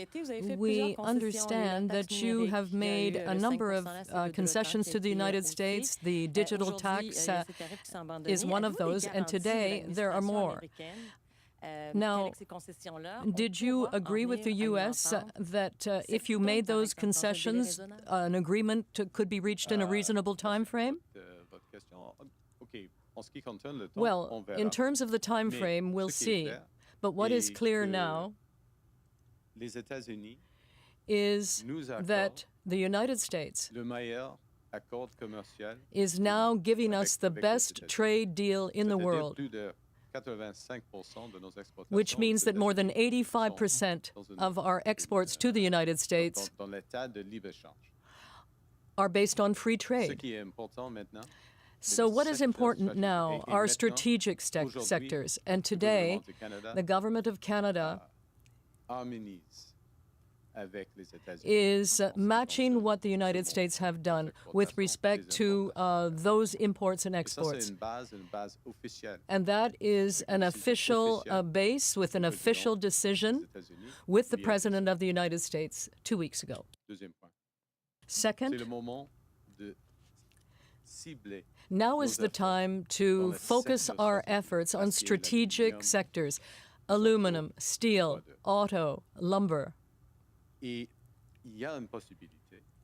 We understand that you have made a number of concessions to the United States. The digital tax is one of those, and today there are more. Now, did you agree with the U.S. that if you made those concessions, an agreement could be reached in a reasonable time frame? Well, in terms of the time frame, we'll see. But what is clear now is that the United States is now giving us the best trade deal in the world, which means that more than 85% of our exports to the United States are based on free trade. So what is important now are strategic sectors. And today, the Government of Canada is matching what the United States have done with respect to those imports and exports. And that is an official base with an official decision with the President of the United States 2 weeks ago. Second, now is the time to focus our efforts on strategic sectors: aluminum, steel, auto, lumber.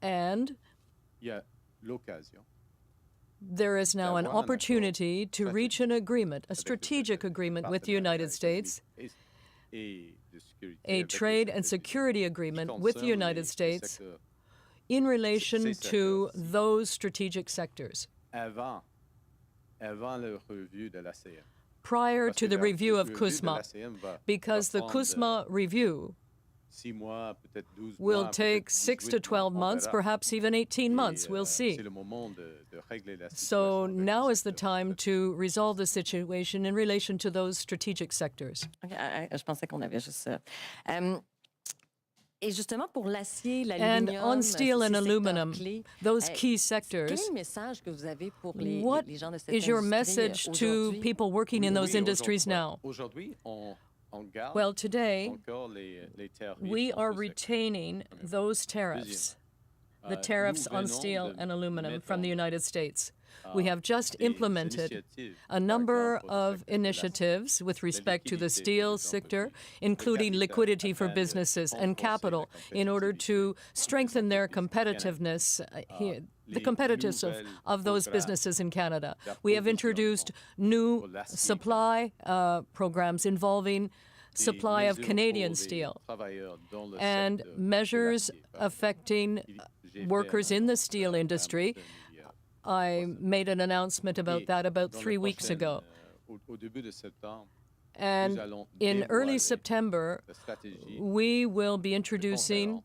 And there is now an opportunity to reach an agreement, a strategic agreement with the United States, a trade and security agreement with the United States in relation to those strategic sectors. Prior to the review of CUSMA, because the CUSMA review will take 6 to 12 months, perhaps even 18 months. We'll see. So now is the time to resolve the situation in relation to those strategic sectors. Je pensais qu'on avait juste ça. And on steel and aluminum, those key sectors, what is your message to people working in those industries now? Well, today, we are retaining those tariffs, the tariffs on steel and aluminum from the United States. We have just implemented a number of initiatives with respect to the steel sector, including liquidity for businesses and capital, in order to strengthen their competitiveness the competitiveness of those businesses in Canada. We have introduced new supply programs involving supply of Canadian steel and measures affecting workers in the steel industry. I made an announcement about that about 3 weeks ago. And in early September, we will be introducing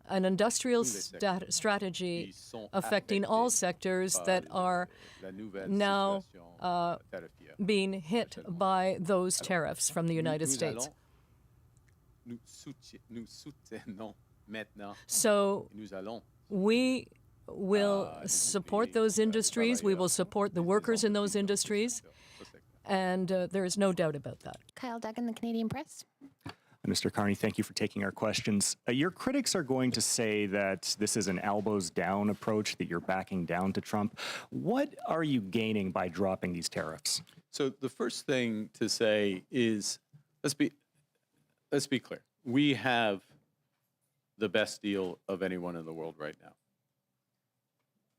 an industrial strategy affecting all sectors that are now being hit by those tariffs from the United States. nous soutenons maintenant. So Nous allons. we will support those industries. We will support the workers in those industries. And there is no doubt about that. Kyle Duggan, the Canadian Press. Mr. Carney, thank you for taking our questions. Your critics are going to say that this is an elbows down approach, that you're backing down to Trump. What are you gaining by dropping these tariffs? So the first thing to say is, let's be clear. We have the best deal of anyone in the world right now.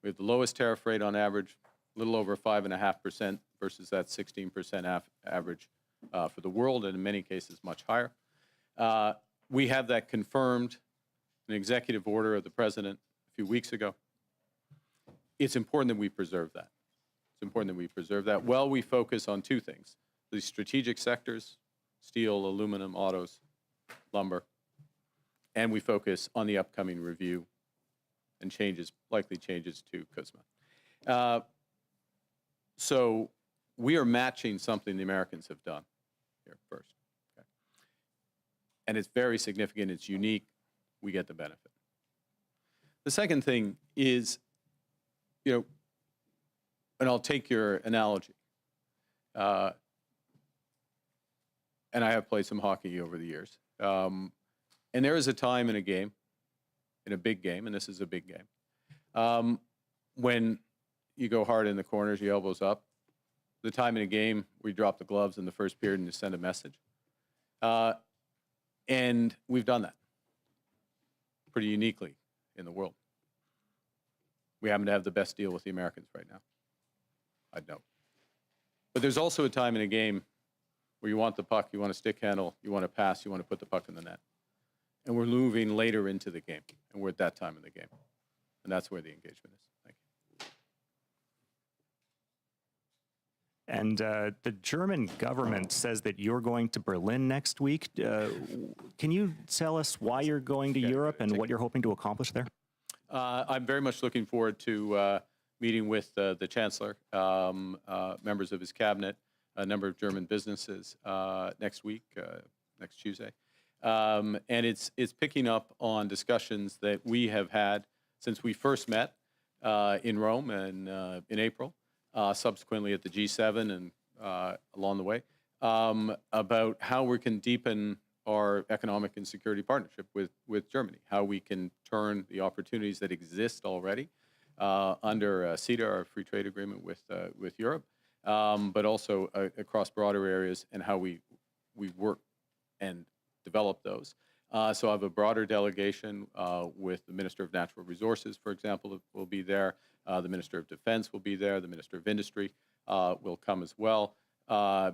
We have the lowest tariff rate on average, a little over 5.5% versus that 16% average for the world, and in many cases much higher. We have that confirmed in an executive order of the president a few weeks ago. It's important that we preserve that. It's important that we preserve that. Well, we focus on two things: the strategic sectors, steel, aluminum, autos, lumber, and we focus on the upcoming review and likely changes to CUSMA. So we are matching something the Americans have done here first. Okay? And it's very significant, it's unique, we get the benefit. The second thing is, and I'll take your analogy. And I have played some hockey over the years. And there is a time in a game, in a big game, and this is a big game, when you go hard in the corners, your elbows up. The time in a game where you drop the gloves in the first period and you send a message. And we've done that pretty uniquely in the world. We happen to have the best deal with the Americans right now, I'd note. But there's also a time in a game where you want the puck, you want a stick handle, you want to pass, you want to put the puck in the net. And we're moving later into the game, and we're at that time in the game. And that's where the engagement is. Thank you. And the German government says that you're going to Berlin next week. Can you tell us why you're going to Europe and what you're hoping to accomplish there? I'm very much looking forward to meeting with the Chancellor, members of his cabinet, a number of German businesses next week, next Tuesday. And it's picking up on discussions that we have had since we first met in Rome and in April. Subsequently at the G7 and along the way, about how we can deepen our economic and security partnership with Germany, how we can turn the opportunities that exist already under CETA, our free trade agreement with Europe, but also across broader areas, and how we work and develop those. So I have a broader delegation with the Minister of Natural Resources, for example, will be there. The Minister of Defense will be there. The Minister of Industry will come as well,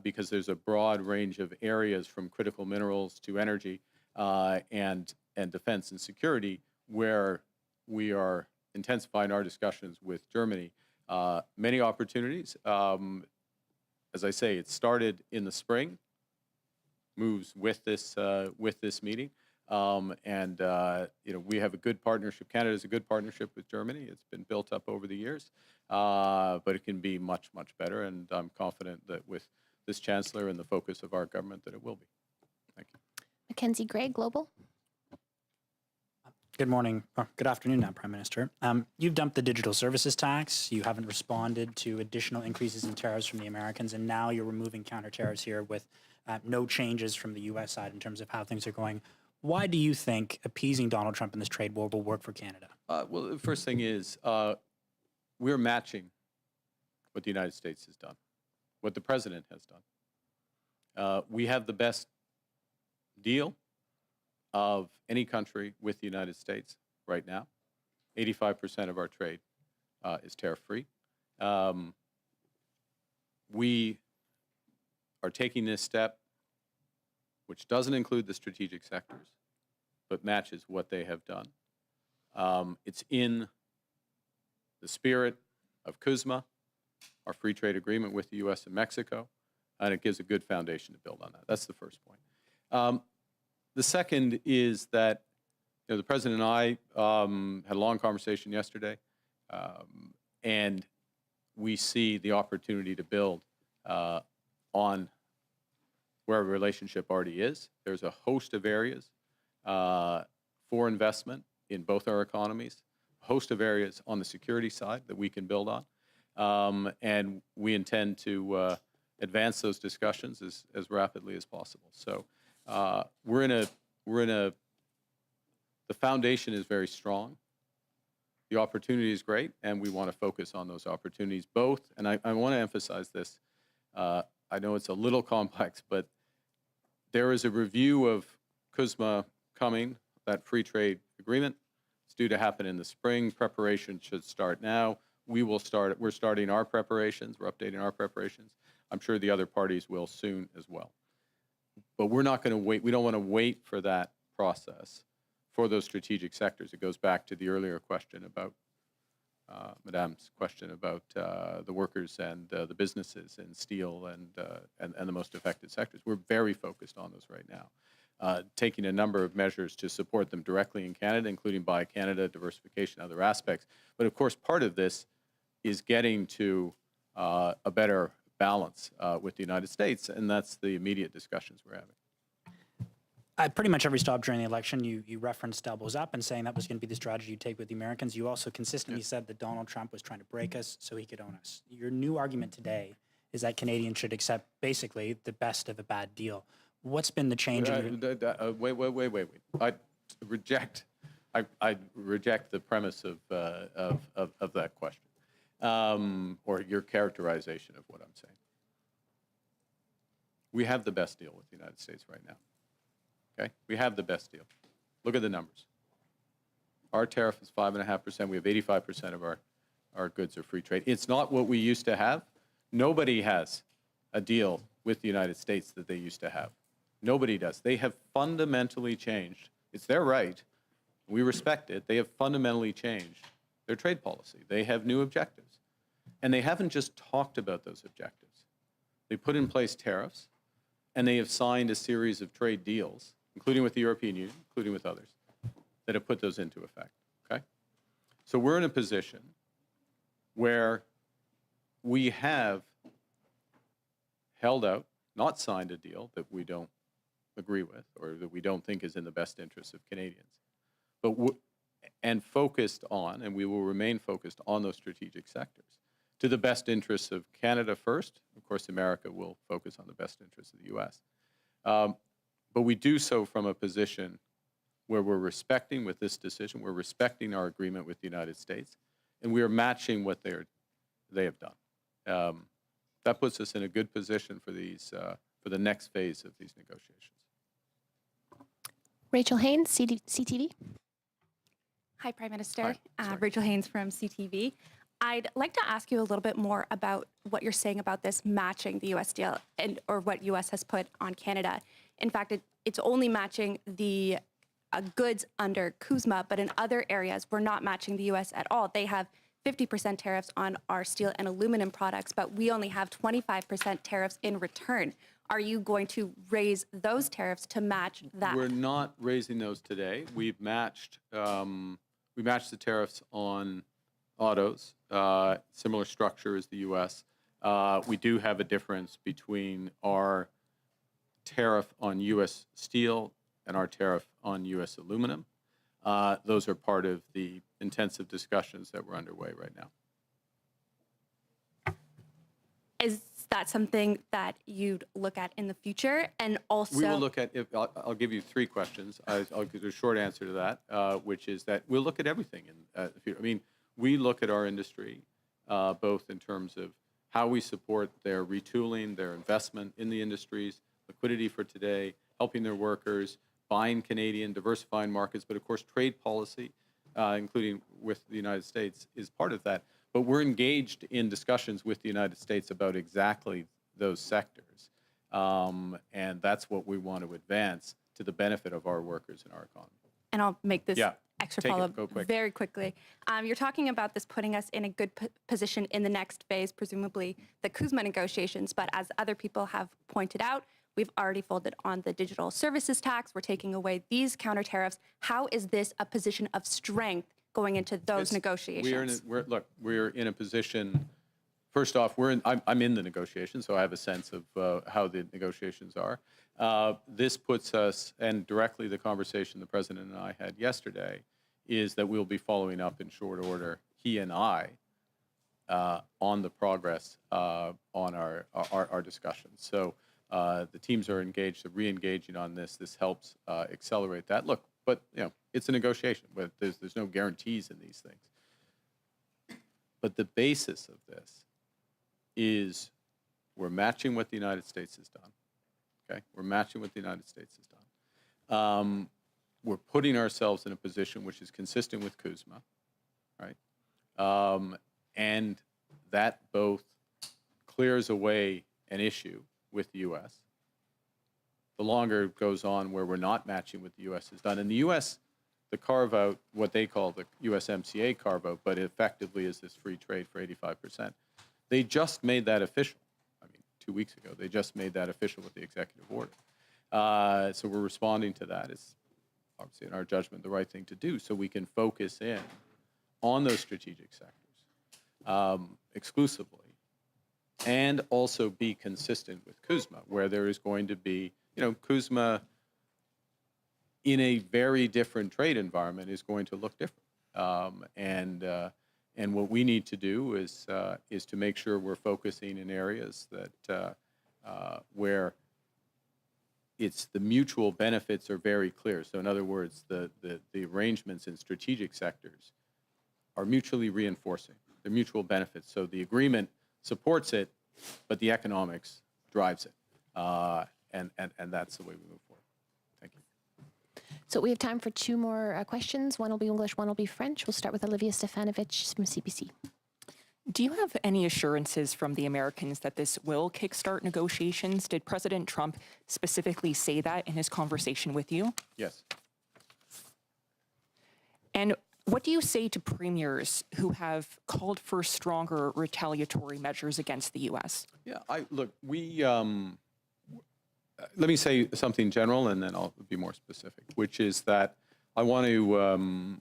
because there's a broad range of areas from critical minerals to energy and defense and security where we are intensifying our discussions with Germany. Many opportunities. As I say, it started in the spring, moves with this meeting. We have a good partnership. Canada has a good partnership with Germany. It's been built up over the years, but it can be much, much better. And I'm confident that with this Chancellor and the focus of our government that it will be. Thank you. Mackenzie Gray, Global. Good morning, or good afternoon now, Prime Minister. You've dumped the digital services tax. You haven't responded to additional increases in tariffs from the Americans, and now you're removing counter tariffs here with no changes from the U.S. side in terms of how things are going. Why do you think appeasing Donald Trump in this trade war will work for Canada? Well, the first thing is we're matching what the United States has done, what the President has done. We have the best deal of any country with the United States right now. 85% of our trade is tariff-free. We are taking this step, which doesn't include the strategic sectors, but matches what they have done. It's in the spirit of CUSMA, our free trade agreement with the U.S. and Mexico, and it gives a good foundation to build on that. That's the first point. The second is that the President and I had a long conversation yesterday, and we see the opportunity to build on where our relationship already is. There's a host of areas for investment in both our economies, a host of areas on the security side that we can build on, and we intend to advance those discussions as rapidly as possible. So the foundation is very strong. The opportunity is great, and we want to focus on those opportunities both. And I want to emphasize this. I know it's a little complex, but there is a review of CUSMA coming, that free trade agreement. It's due to happen in the spring. Preparation should start now. We're starting our preparations. We're updating our preparations. I'm sure the other parties will soon as well. But we're not going to wait. We don't want to wait for that process for those strategic sectors. It goes back to the earlier question about, Madame's question about the workers and the businesses in steel and the most affected sectors. We're very focused on those right now, taking a number of measures to support them directly in Canada, including Buy Canada, diversification, other aspects. But of course, part of this is getting to a better balance with the United States, and that's the immediate discussions we're having. At pretty much every stop during the election, you referenced elbows up and saying that was going to be the strategy you take with the Americans. You also consistently said that Donald Trump was trying to break us so he could own us. Your new argument today is that Canadians should accept basically the best of a bad deal. What's been the change in your... Wait. I reject the premise of that question, or your characterization of what I'm saying. We have the best deal with the United States right now. Okay, we have the best deal. Look at the numbers. Our tariff is 5.5%. We have 85% of our goods are free trade. It's not what we used to have. Nobody has a deal with the United States that they used to have. Nobody does. They have fundamentally changed. It's their right. We respect it. They have fundamentally changed their trade policy. They have new objectives. And they haven't just talked about those objectives. They put in place tariffs, and they have signed a series of trade deals, including with the European Union, including with others, that have put those into effect, okay? So we're in a position where we have held out, not signed a deal that we don't agree with or that we don't think is in the best interest of Canadians, but and focused on, and we will remain focused on those strategic sectors to the best interests of Canada first. Of course, America will focus on the best interests of the U.S. But we do so from a position where we're respecting, with this decision, we're respecting our agreement with the United States, and we are matching what they have done. That puts us in a good position for the next phase of these negotiations. Rachel Haynes, CTV. Hi, Prime Minister. Hi. Rachel Haynes from CTV. I'd like to ask you a little bit more about what you're saying about this matching the U.S. deal or what U.S. has put on Canada. In fact, it's only matching the goods under CUSMA, but in other areas, we're not matching the U.S. at all. They have 50% tariffs on our steel and aluminum products, but we only have 25% tariffs in return. Are you going to raise those tariffs to match that? We're not raising those today. We've matched the tariffs on autos, similar structure as the U.S. We do have a difference between our tariff on U.S. steel and our tariff on U.S. aluminum. Those are part of the intensive discussions that we're underway right now. Is that something that you'd look at in the future? And also, we will look at. I'll give you three questions. I'll give you a short answer to that, which is that we'll look at everything. We look at our industry both in terms of how we support their retooling, their investment in the industries, liquidity for today, helping their workers, buying Canadian, diversifying markets, but of course trade policy, including with the United States, is part of that. But we're engaged in discussions with the United States about exactly those sectors. And that's what we want to advance to the benefit of our workers and our economy. And I'll make this extra follow-up quick. very quickly. You're talking about this putting us in a good position in the next phase, presumably the CUSMA negotiations. But as other people have pointed out, we've already folded on the digital services tax. We're taking away these counter tariffs. How is this a position of strength going into those negotiations? We're in a position First off, I'm in the negotiations, so I have a sense of how the negotiations are. This puts us, and directly the conversation the President and I had yesterday, is that we'll be following up in short order, he and I, on the progress on our discussions. So the teams are engaged, re-engaging on this. This helps accelerate that. Look, but it's a negotiation, but there's no guarantees in these things. But the basis of this is we're matching what the United States has done. Okay, we're matching what the United States has done. We're putting ourselves in a position which is consistent with CUSMA, right? And that both clears away an issue with the U.S. The longer it goes on where we're not matching what the U.S. has done. And the U.S., the carve-out, what they call the USMCA carve-out, but it effectively is this free trade for 85%. They just made that official. I mean, 2 weeks ago, they just made that official with the executive order. So we're responding to that. It's obviously, in our judgment, the right thing to do so we can focus in on those strategic sectors exclusively and also be consistent with CUSMA, where there is going to be, CUSMA in a very different trade environment is going to look different. And what we need to do is to make sure we're focusing in areas that where it's the mutual benefits are very clear. So in other words, the arrangements in strategic sectors are mutually reinforcing. They're mutual benefits. So the agreement supports it, but the economics drives it. And that's the way we move forward. Thank you. So we have time for two more questions. One will be English, one will be French. We'll start with Olivia Stefanovic from CBC. Do you have any assurances from the Americans that this will kickstart negotiations? Did President Trump specifically say that in his conversation with you? Yes. And what do you say to premiers who have called for stronger retaliatory measures against the U.S.? Yeah, look, let me say something general, and then I'll be more specific, which is that I want to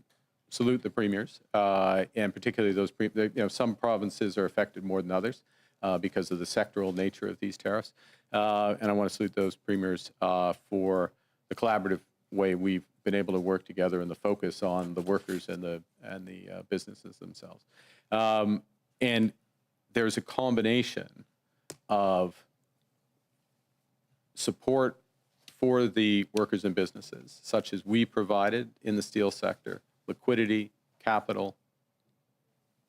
salute the premiers, and particularly those, some provinces are affected more than others because of the sectoral nature of these tariffs. And I want to salute those premiers for the collaborative way we've been able to work together and the focus on the workers and the businesses themselves. And there's a combination of support for the workers and businesses, such as we provided in the steel sector, liquidity, capital,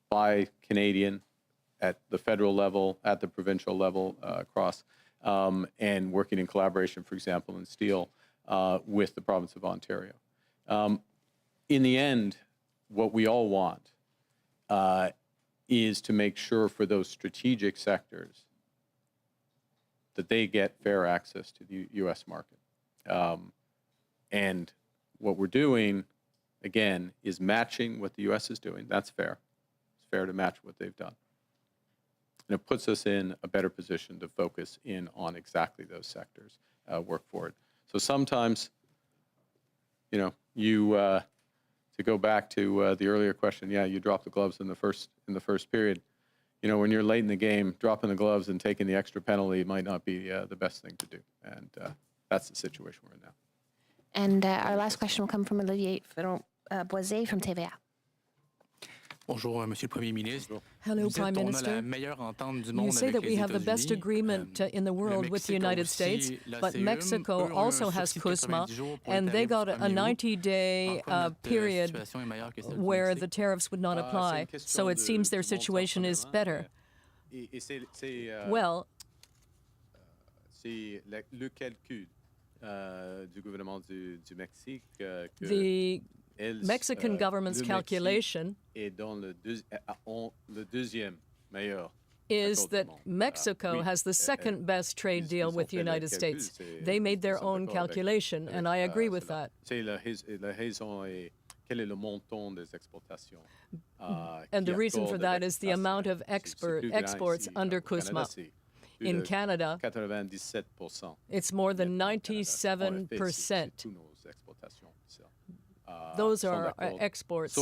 by Canadian at the federal level, at the provincial level, across, and working in collaboration, for example, in steel with the province of Ontario. In the end, what we all want is to make sure for those strategic sectors that they get fair access to the U.S. market. And what we're doing, again, is matching what the U.S. is doing. That's fair. It's fair to match what they've done. And it puts us in a better position to focus in on exactly those sectors, work for it. So sometimes, to go back to the earlier question, yeah, you drop the gloves in the first period. When you're late in the game, dropping the gloves and taking the extra penalty might not be the best thing to do. And that's the situation we're in now. And our last question will come from Olivier Boisé from TVA. Bonjour, Monsieur le Premier ministre. Hello, Prime Minister. You say that we have the best agreement in the world with the United States, but Mexico also has CUSMA, and they got a 90-day period where the tariffs would not apply. So it seems their situation is better. Well, the Mexican government's calculation is that Mexico has the second best trade deal with the United States. They made their own calculation, and I agree with that. And the reason for that is the amount of exports under CUSMA. In Canada, it's more than 97%. Those are exports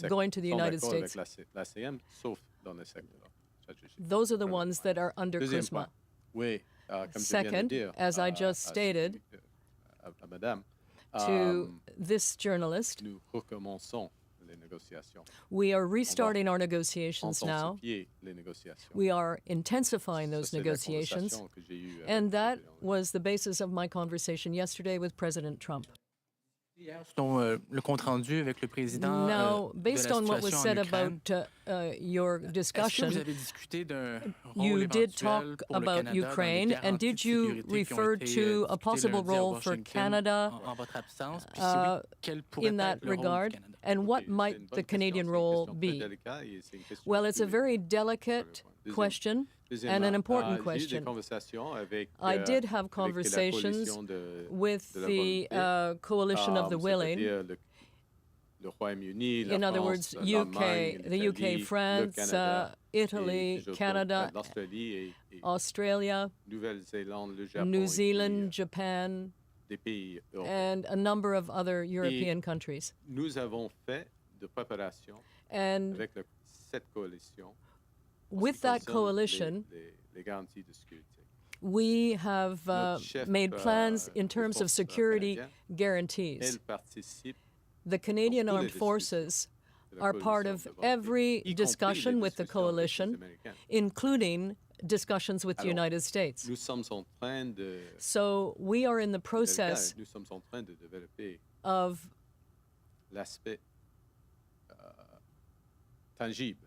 going to the United States. Those are the ones that are under Deuxième CRISMA. point. Oui, comme tu viens de Second, dire, as I just stated à madame, to this journalist, nous recommençons les négociations. we are restarting our negotiations now. Intensifier les négociations. We are intensifying Ça, those c'est la negotiations. conversation que j'ai eue avec And le that président. was the basis of my conversation yesterday with President Trump. Selon le compte rendu avec le président Now, de based la on what was situation said en Ukraine, about your est-ce que discussion, vous avez discuté d'un rôle you did éventuel talk pour le about Canada Ukraine, dans les and garanties did de you sécurité qui ont refer été to a discutées possible lundi à role for Washington Canada en votre absence? Puis si oui, quel pourrait in that être le rôle du regard? Canada? And what C'est une might bonne the question, Canadian c'est une role question très be? délicate et c'est une question Well, it's a publique. very delicate question and an important J'ai eu des question. conversations avec, I did have avec la conversations coalition with de la the volonté, coalition of the willing. c'est-à-dire le Royaume-Uni, la In other France, words, l'Allemagne, the UK, l'Italie, France, le Canada, Italy, et Canada, l'Australie et Australia, Nouvelle-Zélande, le Japon, New et Zealand, puis, Japan, des pays européens. and a number of other European countries. Nous avons fait de préparation And avec cette coalition en with ce qui that concerne coalition, les garanties de sécurité. we have Notre chef, made plans in des terms of forces security canadiennes, guarantees. elle participe The Canadian tous les Armed Forces de la are part coalition of de volonté, every y compris discussion les with the discussions avec les coalition, Américains. including discussions with the Alors, United States. Nous sommes en train de So we are in the process nous sommes en train de développer of l'aspect tangible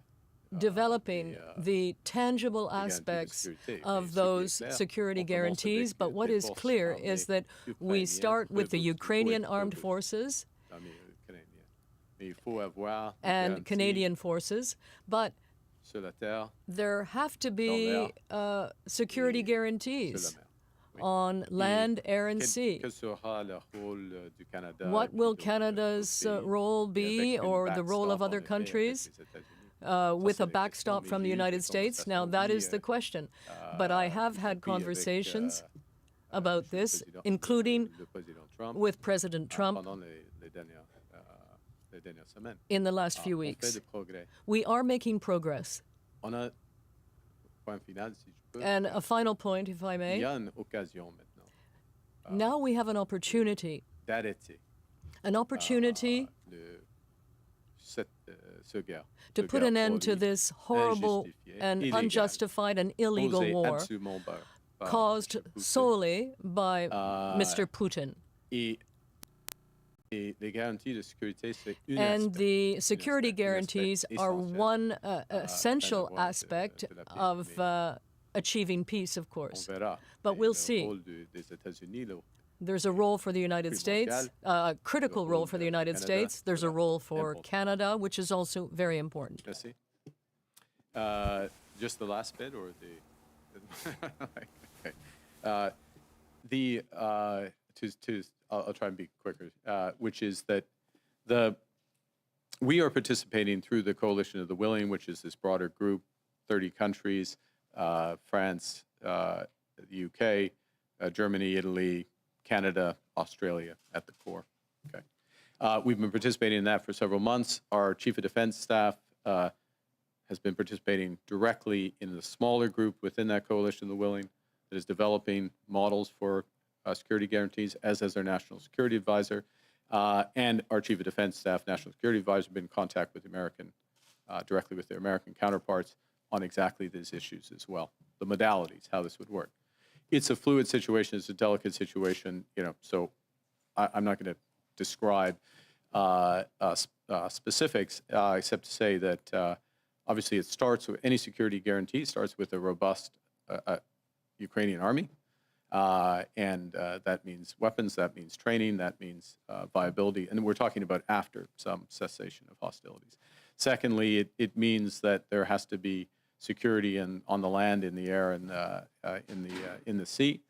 developing the tangible aspects of those security guarantees. But what is clear is that we start with the Ukrainian armed forces l'armée canadienne. Mais il faut avoir des and garanties Canadian forces, but sur la terre, there have to be security sur guarantees la mer. on land, air, and sea. Quel sera le rôle du Canada What et will d'autres Canada's pays role be, avec une or the role of backstop, other en effet, countries? avec les États-Unis? With Ça, a c'est les backstop questions, from the mais j'ai eu United des States? Now, that is the question. But I have had compris avec, conversations about le this, président- including le président Trump, with President Trump pendant les dernières semaines. in the last few On fait weeks. des progrès. We are making progress. On a, point final, si je peux, And a final point, if I il y may. a une occasion maintenant Now we have an opportunity, d'arrêter an opportunity ce guerre. to ce put guerre an end to horrible, this horrible injustifié, and illégal, unjustified and illegal causé war absolument par caused M. Poutine. solely by Mr. Putin. Et les garanties de sécurité, c'est une And aspect. the security guarantees are essentiel. one essential de la aspect paix, of mais achieving peace, of on course. verra. But Et we'll le see. rôle des États-Unis, There's a role for the United States, primordial, a critical le role rôle for the de United Canada, States. There's a voilà, role for important. Canada, which is also very important. Merci. Just the last bit or the? Okay. I'll try and be quicker, which is that we are participating through the Coalition of the Willing, which is this broader group, 30 countries, France, the UK, Germany, Italy, Canada, Australia at the core. Okay. We've been participating in that for several months. Our Chief of Defense Staff has been participating directly in the smaller group within that Coalition of the Willing that is developing models for security guarantees, as has our National Security Advisor. And our Chief of Defense Staff, National Security Advisor, have been in contact with directly with their American counterparts on exactly these issues as well, the modalities, how this would work. It's a fluid situation, it's a delicate situation, so I'm not going to describe specifics, except to say that obviously it starts with any security guarantee, starts with a robust Ukrainian army, and that means weapons, that means training, that means viability, and we're talking about after some cessation of hostilities. Secondly, it means that there has to be security on the land, in the air, and in the sea.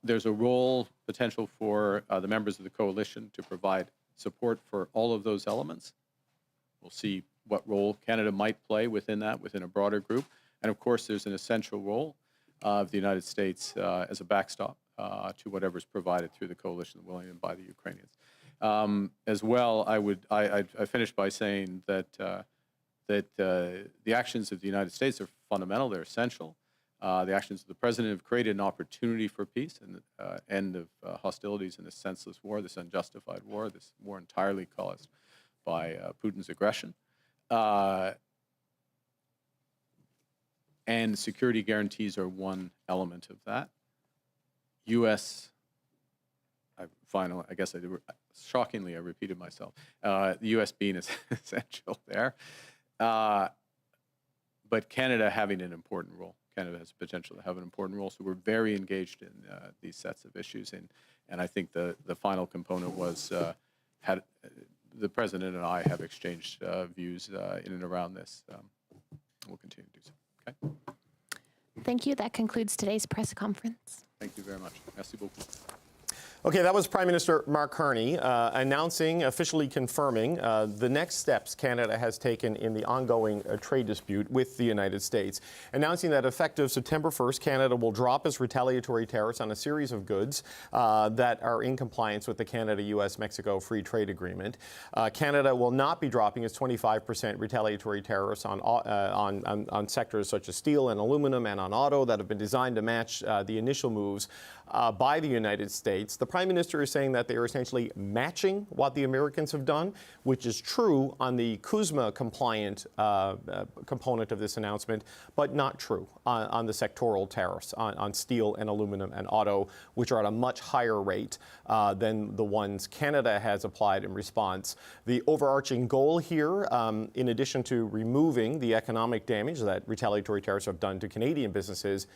There's a role potential for the members of the coalition to provide support for all of those elements. We'll see what role Canada might play within that, within a broader group. And of course, there's an essential role of the United States as a backstop to whatever's provided through the Coalition of the Willing and by the Ukrainians. As well, I finished by saying that that the actions of the United States are fundamental, they're essential. The actions of the president have created an opportunity for peace and the end of hostilities in this senseless war, this unjustified war, this war entirely caused by Putin's aggression. And security guarantees are one element of that. I guess shockingly, I repeated myself. The U.S. being essential there. But Canada having an important role. Canada has the potential to have an important role. So we're very engaged in these sets of issues. And I think the final component was the President and I have exchanged views in and around this. We'll continue to do so. Okay? Thank you. That concludes today's press conference. Thank you very much. Merci beaucoup. Okay, that was Prime Minister Mark Carney officially confirming the next steps Canada has taken in the ongoing trade dispute with the United States, announcing that effective September 1st, Canada will drop its retaliatory tariffs on a series of goods that are in compliance with the Canada-U.S.-Mexico Free Trade Agreement. Canada will not be dropping its 25% retaliatory tariffs on sectors such as steel and aluminum and on auto that have been designed to match the initial moves by the United States. The Prime Minister is saying that they are essentially matching what the Americans have done, which is true on the CUSMA compliant component of this announcement, but not true on the sectoral tariffs on steel and aluminum and auto, which are at a much higher rate than the ones Canada has applied in response. The overarching goal here, in addition to removing the economic damage that retaliatory tariffs have done to Canadian businesses,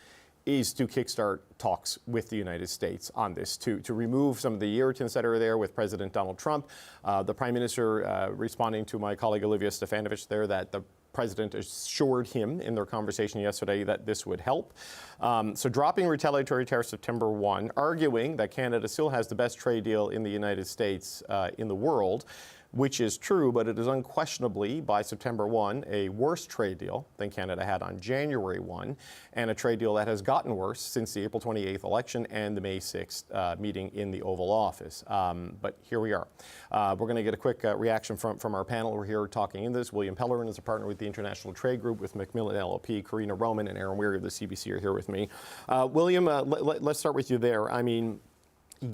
is to kickstart talks with the United States on this, to remove some of the irritants that are there with President Donald Trump. The Prime Minister responding to my colleague Olivia Stefanovich there that the President assured him in their conversation yesterday that this would help. So dropping retaliatory tariffs September 1, arguing that Canada still has the best trade deal in the United States in the world, which is true, but it is unquestionably, by September 1, a worse trade deal than Canada had on January 1, and a trade deal that has gotten worse since the April 28th election and the May 6th meeting in the Oval Office. But here we are. We're going to get a quick reaction from our panel. We're here talking in this. William Pellerin is a partner with the International Trade Group with Macmillan LLP. Karina Roman and Aaron Weary of the CBC are here with me. William, let's start with you there. I mean,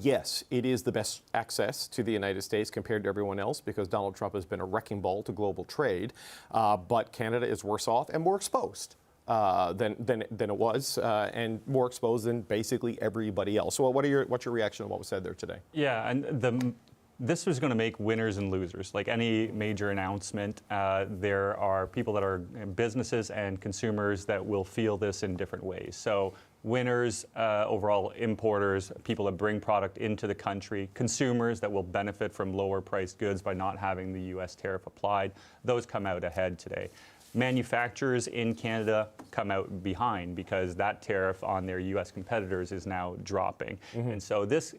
yes, it is the best access to the United States compared to everyone else because Donald Trump has been a wrecking ball to global trade. But Canada is worse off and more exposed than it was, and more exposed than basically everybody else. So what's your reaction to what was said there today? Yeah, and this was going to make winners and losers. Like any major announcement, there are people that are businesses and consumers that will feel this in different ways. So winners, overall importers, people that bring product into the country, consumers that will benefit from lower priced goods by not having the U.S. tariff applied, those come out ahead today. Manufacturers in Canada come out behind because that tariff on their U.S. competitors is now dropping. Mm-hmm. And so this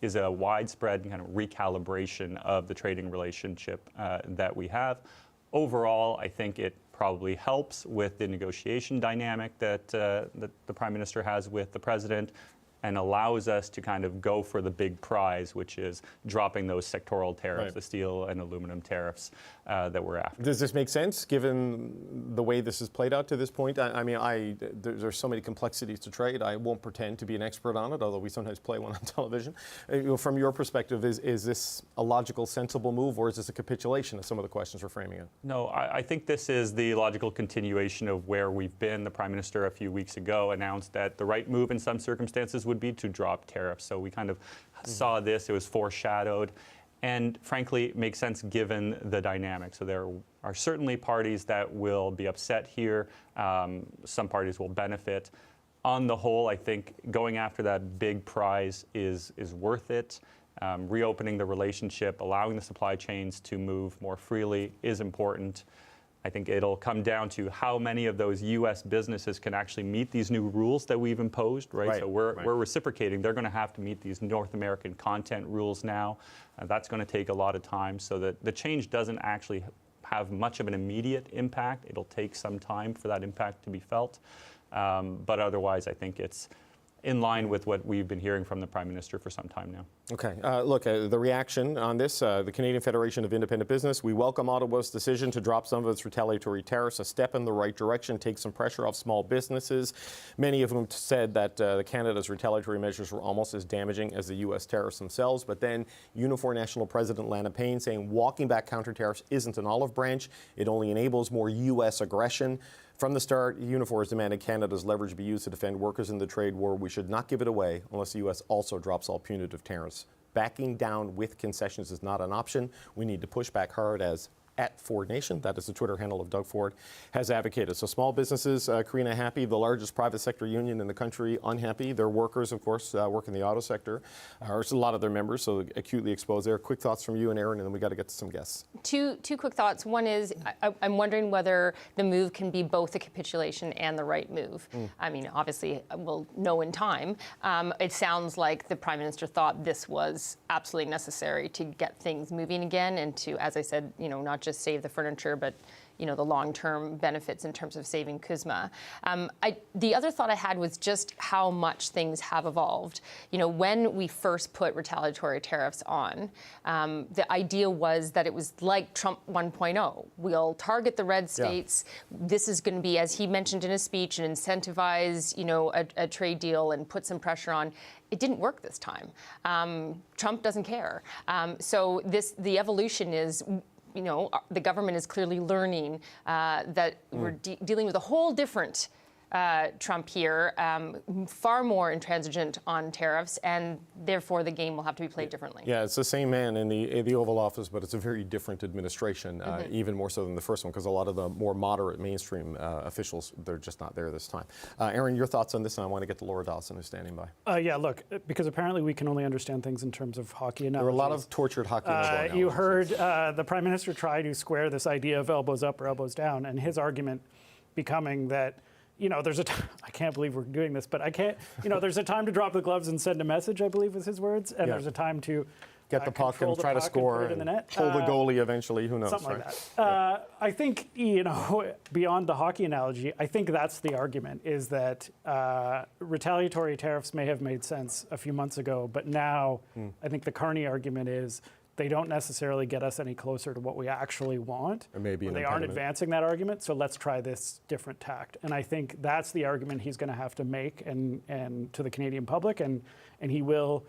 is a widespread kind of recalibration of the trading relationship that we have. Overall, I think it probably helps with the negotiation dynamic that the Prime Minister has with the President and allows us to kind of go for the big prize, which is dropping those sectoral tariffs, right, the steel and aluminum tariffs that we're after. Does this make sense, given the way this has played out to this point? I mean, there's so many complexities to trade. I won't pretend to be an expert on it, although we sometimes play one on television. From your perspective, is this a logical, sensible move, or is this a capitulation of some of the questions we're framing in? No, I think this is the logical continuation of where we've been. The Prime Minister a few weeks ago announced that the right move in some circumstances would be to drop tariffs. So we kind of saw this, it was foreshadowed, and frankly, it makes sense given the dynamic. So there are certainly parties that will be upset here. Some parties will benefit. On the whole, I think going after that big prize is worth it. Reopening the relationship, allowing the supply chains to move more freely is important. I think it'll come down to how many of those U.S. businesses can actually meet these new rules that we've imposed, right? So we're reciprocating. They're going to have to meet these North American content rules now. That's going to take a lot of time, so that the change doesn't actually have much of an immediate impact. It'll take some time for that impact to be felt. But otherwise, I think it's in line with what we've been hearing from the Prime Minister for some time now. Okay. Look, the reaction on this, the Canadian Federation of Independent Business, we welcome Ottawa's decision to drop some of its retaliatory tariffs, a step in the right direction, take some pressure off small businesses. Many of whom said that Canada's retaliatory measures were almost as damaging as the U.S. tariffs themselves. But then Unifor National President Lana Payne saying walking back counter tariffs isn't an olive branch. It only enables more U.S. aggression. From the start, Unifor has demanded Canada's leverage be used to defend workers in the trade war. We should not give it away unless the U.S. also drops all punitive tariffs. Backing down with concessions is not an option. We need to push back hard, as @FordNation, that is the Twitter handle of Doug Ford, has advocated. So small businesses, Karina, happy. The largest private sector union in the country, unhappy. Their workers, of course, work in the auto sector. There's a lot of their members, so acutely exposed there. Quick thoughts from you and Aaron, and then we got to get to some guests. Two quick thoughts. One is, I'm wondering whether the move can be both a capitulation and the right move. I mean, obviously, we'll know in time. It sounds like the Prime Minister thought this was absolutely necessary to get things moving again and to, as I said, not just save the furniture, but the long-term benefits in terms of saving CUSMA. The other thought I had was just how much things have evolved. When we first put retaliatory tariffs on, the idea was that it was like Trump 1.0. We'll target the red states. Yeah. This is going to be, as he mentioned in his speech, and incentivize, a trade deal and put some pressure on. It didn't work this time. Trump doesn't care. So the evolution is, the government is clearly learning that we're dealing with a whole different Trump here, far more intransigent on tariffs, and therefore the game will have to be played differently. Yeah, it's the same man in the Oval Office, but it's a very different administration, even more so than the first one, because a lot of the more moderate mainstream officials, they're just not there this time. Aaron, your thoughts on this, and I want to get to Laura Dawson, who's standing by. Yeah, look, because apparently we can only understand things in terms of hockey analogies. There are a lot of tortured hockey analogies. You heard the Prime Minister try to square this idea of elbows up or elbows down, and his argument becoming that there's I can't believe we're doing this, but there's a time to drop the gloves and send a message, I believe was his words, and there's a time to get the puck and try to score and pull the goalie eventually, who knows, something right? like that. I think, beyond the hockey analogy, I think that's the argument, is that retaliatory tariffs may have made sense a few months ago, but now I think the Carney argument is they don't necessarily get us any closer to what we actually want. Or maybe they aren't advancing that argument, so let's try this different tact. And I think that's the argument he's going to have to make and to the Canadian public, and he will,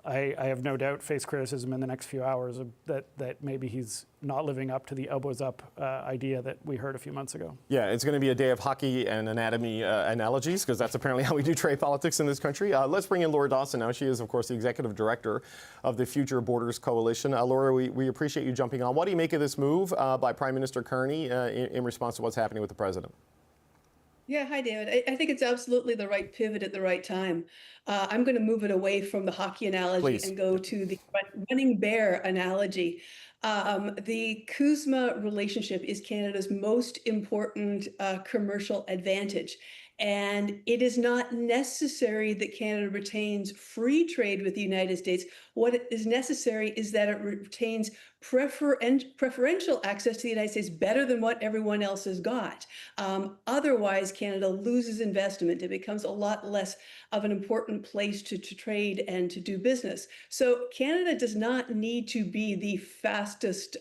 I have no doubt, face criticism in the next few hours that maybe he's not living up to the elbows up idea that we heard a few months ago. Yeah, it's going to be a day of hockey and anatomy analogies, because that's apparently how we do trade politics in this country. Let's bring in Laura Dawson now. She is, of course, the executive director of the Future Borders Coalition. Laura, we appreciate you jumping on. What do you make of this move by Prime Minister Carney in response to what's happening with the president? Yeah, hi, David. I think it's absolutely the right pivot at the right time. I'm going to move it away from the hockey analogy and go to the running bear analogy. The CUSMA relationship is Canada's most important commercial advantage. And it is not necessary that Canada retains free trade with the United States. What is necessary is that it retains preferential access to the United States better than what everyone else has got. Otherwise, Canada loses investment. It becomes a lot less of an important place to trade and to do business. So Canada does not need to be the fastest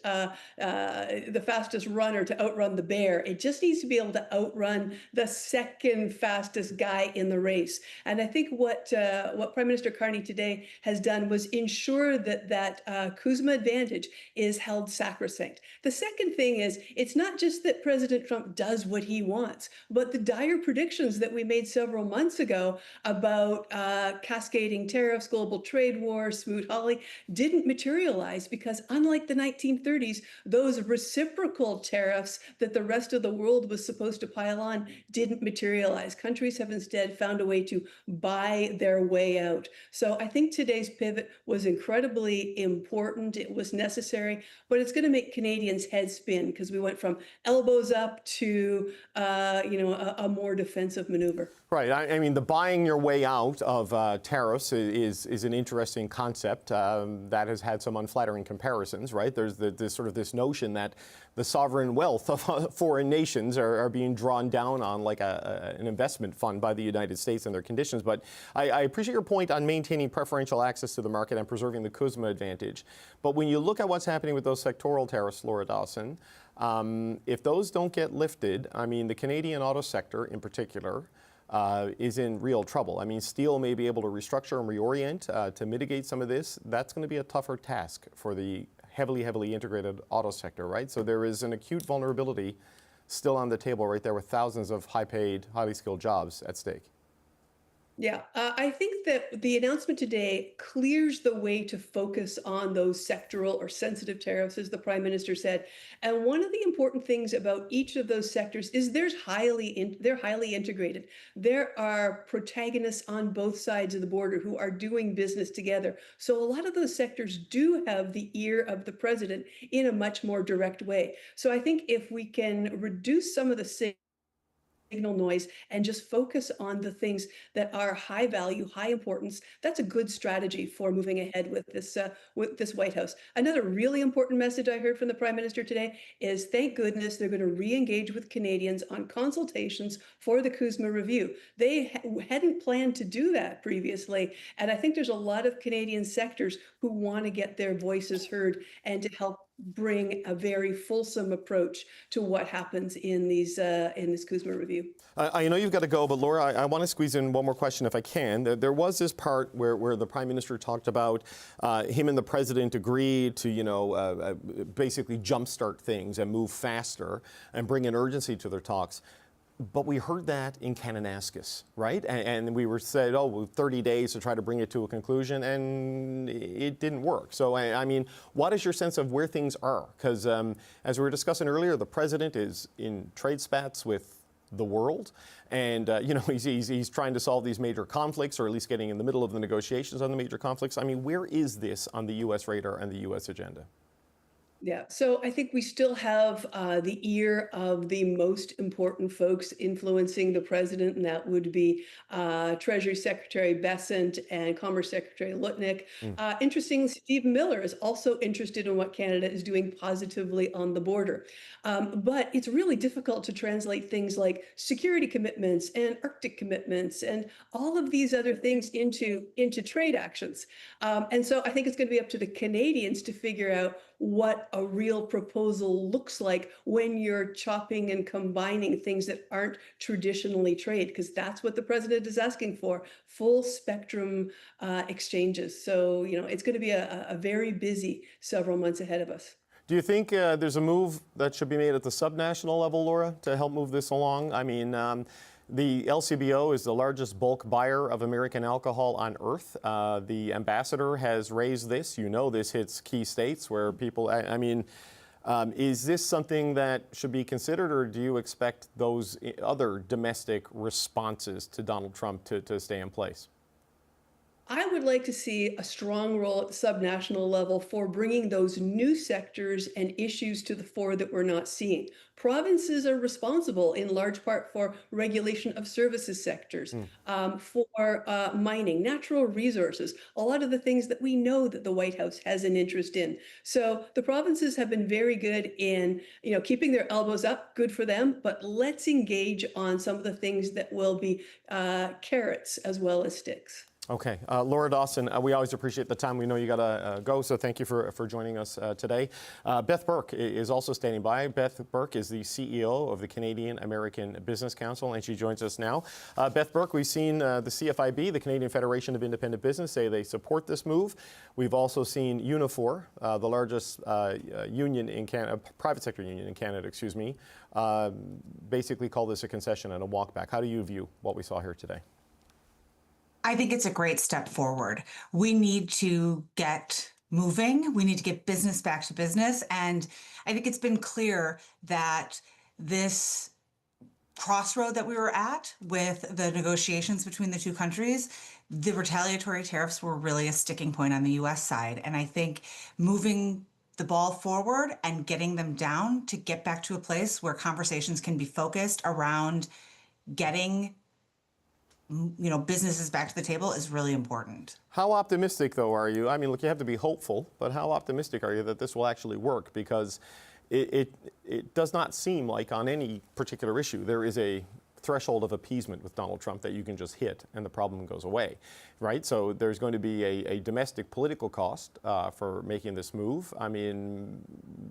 runner to outrun the bear. It just needs to be able to outrun the second fastest guy in the race. And I think what Prime Minister Carney today has done was ensure that CUSMA advantage is held sacrosanct. The second thing is, it's not just that President Trump does what he wants, but the dire predictions that we made several months ago about cascading tariffs, global trade war, Smoot-Hawley, didn't materialize because, unlike the 1930s, those reciprocal tariffs that the rest of the world was supposed to pile on didn't materialize. Countries have instead found a way to buy their way out. So I think today's pivot was incredibly important. It was necessary, but it's going to make Canadians' heads spin because we went from elbows up to a more defensive maneuver. Right. I mean, the buying your way out of tariffs is an interesting concept that has had some unflattering comparisons, right? There's this notion that the sovereign wealth of foreign nations are being drawn down on like an investment fund by the United States and their conditions. But I appreciate your point on maintaining preferential access to the market and preserving the CUSMA advantage. But when you look at what's happening with those sectoral tariffs, Laura Dawson, if those don't get lifted, I mean, the Canadian auto sector in particular, is in real trouble. I mean, steel may be able to restructure and reorient to mitigate some of this. That's going to be a tougher task for the heavily integrated auto sector, right? So there is an acute vulnerability still on the table right there with thousands of high-paid, highly skilled jobs at stake. Yeah, I think that the announcement today clears the way to focus on those sectoral or sensitive tariffs, as the Prime Minister said. And one of the important things about each of those sectors is they're highly integrated. There are protagonists on both sides of the border who are doing business together. So a lot of those sectors do have the ear of the president in a much more direct way. So I think if we can reduce some of the signal noise and just focus on the things that are high value, high importance, that's a good strategy for moving ahead with this White House. Another really important message I heard from the Prime Minister today is, thank goodness they're going to re-engage with Canadians on consultations for the CUSMA review. They hadn't planned to do that previously, and I think there's a lot of Canadian sectors who want to get their voices heard and to help bring a very fulsome approach to what happens in this CUSMA review. I know you've got to go, but Laura, I want to squeeze in one more question if I can. There was this part where the Prime Minister talked about him and the President agreed to, basically jumpstart things and move faster and bring an urgency to their talks. But we heard that in Kananaskis, right? And we were said, 30 days to try to bring it to a conclusion, and it didn't work. So, I mean, what is your sense of where things are? Because as we were discussing earlier, the president is in trade spats with the world, and he's trying to solve these major conflicts, or at least getting in the middle of the negotiations on the major conflicts. I mean, where is this on the U.S. radar and the U.S. agenda? Yeah, so I think we still have the ear of the most important folks influencing the president, and that would be Treasury Secretary Bessent and Commerce Secretary Lutnick. Interesting, Steve Miller is also interested in what Canada is doing positively on the border. But it's really difficult to translate things like security commitments and Arctic commitments and all of these other things into trade actions. And so I think it's going to be up to the Canadians to figure out what a real proposal looks like when you're chopping and combining things that aren't traditionally trade, because that's what the president is asking for, full spectrum exchanges. So, it's going to be a very busy several months ahead of us. Do you think there's a move that should be made at the subnational level, Laura, to help move this along? I mean, the LCBO is the largest bulk buyer of American alcohol on earth. The ambassador has raised this. This hits key states where people, is this something that should be considered, or do you expect those other domestic responses to Donald Trump to stay in place? I would like to see a strong role at the subnational level for bringing those new sectors and issues to the fore that we're not seeing. Provinces are responsible in large part for regulation of services sectors, for mining, natural resources, a lot of the things that we know that the White House has an interest in. So the provinces have been very good in, keeping their elbows up, good for them, but let's engage on some of the things that will be carrots as well as sticks. Okay. Laura Dawson, we always appreciate the time. We know you got to go, so thank you for joining us today. Beth Burke is also standing by. Beth Burke is the CEO of the Canadian American Business Council, and she joins us now. Beth Burke, we've seen the CFIB, the Canadian Federation of Independent Business, say they support this move. We've also seen Unifor, the largest union in Canada, private sector union in Canada, basically call this a concession and a walkback. How do you view what we saw here today? I think it's a great step forward. We need to get moving. We need to get business back to business. And I think it's been clear that this crossroad that we were at with the negotiations between the two countries, the retaliatory tariffs were really a sticking point on the U.S. side. And I think moving the ball forward and getting them down to get back to a place where conversations can be focused around getting businesses back to the table is really important. How optimistic, though, are you? I mean, look, you have to be hopeful, but how optimistic are you that this will actually work? Because it does not seem like on any particular issue there is a threshold of appeasement with Donald Trump that you can just hit and the problem goes away, right? So there's going to be a domestic political cost for making this move. I mean,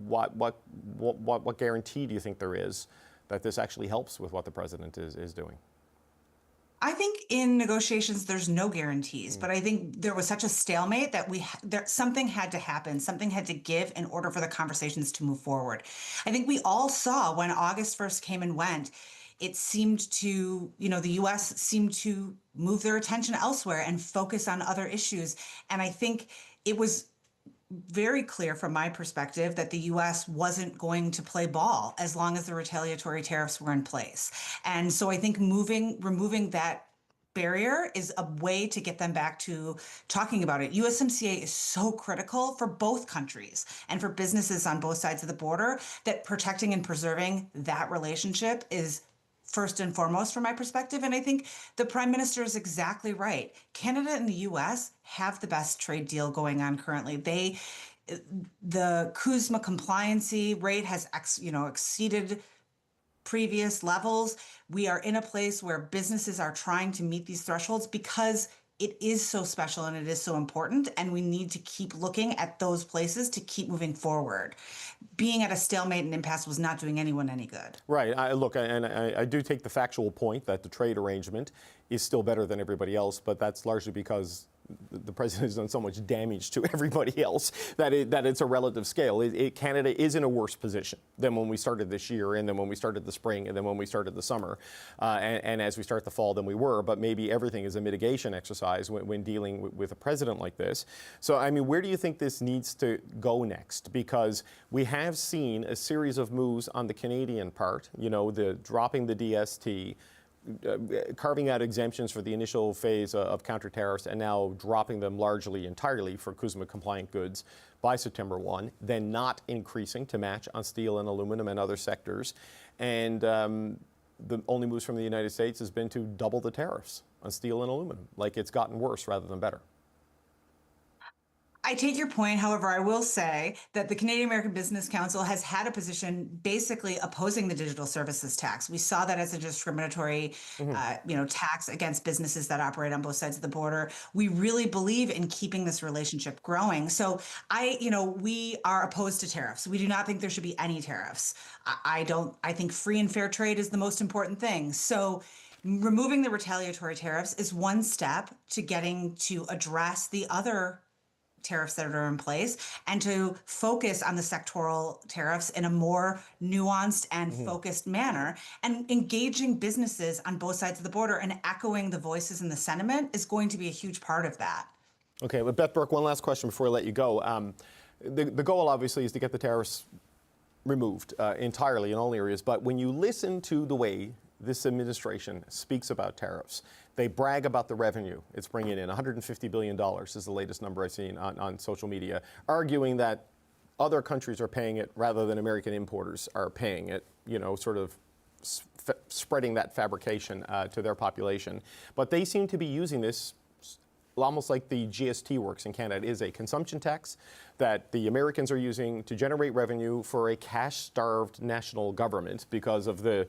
what guarantee do you think there is that this actually helps with what the president is doing? I think in negotiations, there's no guarantees, but I think there was such a stalemate that something had to happen, something had to give in order for the conversations to move forward. I think we all saw when August 1st came and went, it seemed to, the U.S. seemed to move their attention elsewhere and focus on other issues. And I think it was very clear from my perspective that the U.S. wasn't going to play ball as long as the retaliatory tariffs were in place. And so I think removing that barrier is a way to get them back to talking about it. USMCA is so critical for both countries and for businesses on both sides of the border that protecting and preserving that relationship is first and foremost from my perspective. And I think the Prime Minister is exactly right. Canada and the US have the best trade deal going on currently. The CUSMA compliancy rate has exceeded previous levels. We are in a place where businesses are trying to meet these thresholds because it is so special and it is so important, and we need to keep looking at those places to keep moving forward. Being at a stalemate and impasse was not doing anyone any good. Right. I do take the factual point that the trade arrangement is still better than everybody else, but that's largely because the president has done so much damage to everybody else that it's a relative scale. Canada is in a worse position than when we started this year, and then when we started the spring, and then when we started the summer, and as we start the fall than we were. But maybe everything is a mitigation exercise when dealing with a president like this. So, I mean, where do you think this needs to go next? Because we have seen a series of moves on the Canadian part, the dropping the DST, carving out exemptions for the initial phase of counter tariffs, and now dropping them largely entirely for CUSMA compliant goods by September 1, then not increasing to match on steel and aluminum and other sectors. And the only moves from the United States has been to double the tariffs on steel and aluminum. Like, it's gotten worse rather than better. I take your point. However, I will say that the Canadian American Business Council has had a position basically opposing the digital services tax. We saw that as a discriminatory, tax against businesses that operate on both sides of the border. We really believe in keeping this relationship growing. So we are opposed to tariffs. We do not think there should be any tariffs. I think free and fair trade is the most important thing. So removing the retaliatory tariffs is one step to getting to address the other tariffs that are in place and to focus on the sectoral tariffs in a more nuanced and focused manner. And engaging businesses on both sides of the border and echoing the voices and the sentiment is going to be a huge part of that. Okay, well, Beth Burke, one last question before I let you go. The goal, obviously, is to get the tariffs removed entirely in all areas. But when you listen to the way this administration speaks about tariffs, they brag about the revenue it's bringing in. $150 billion is the latest number I've seen on social media, arguing that other countries are paying it rather than American importers are paying it, sort of spreading that fabrication to their population. But they seem to be using this almost like the GST works in Canada. It is a consumption tax that the Americans are using to generate revenue for a cash-starved national government because of the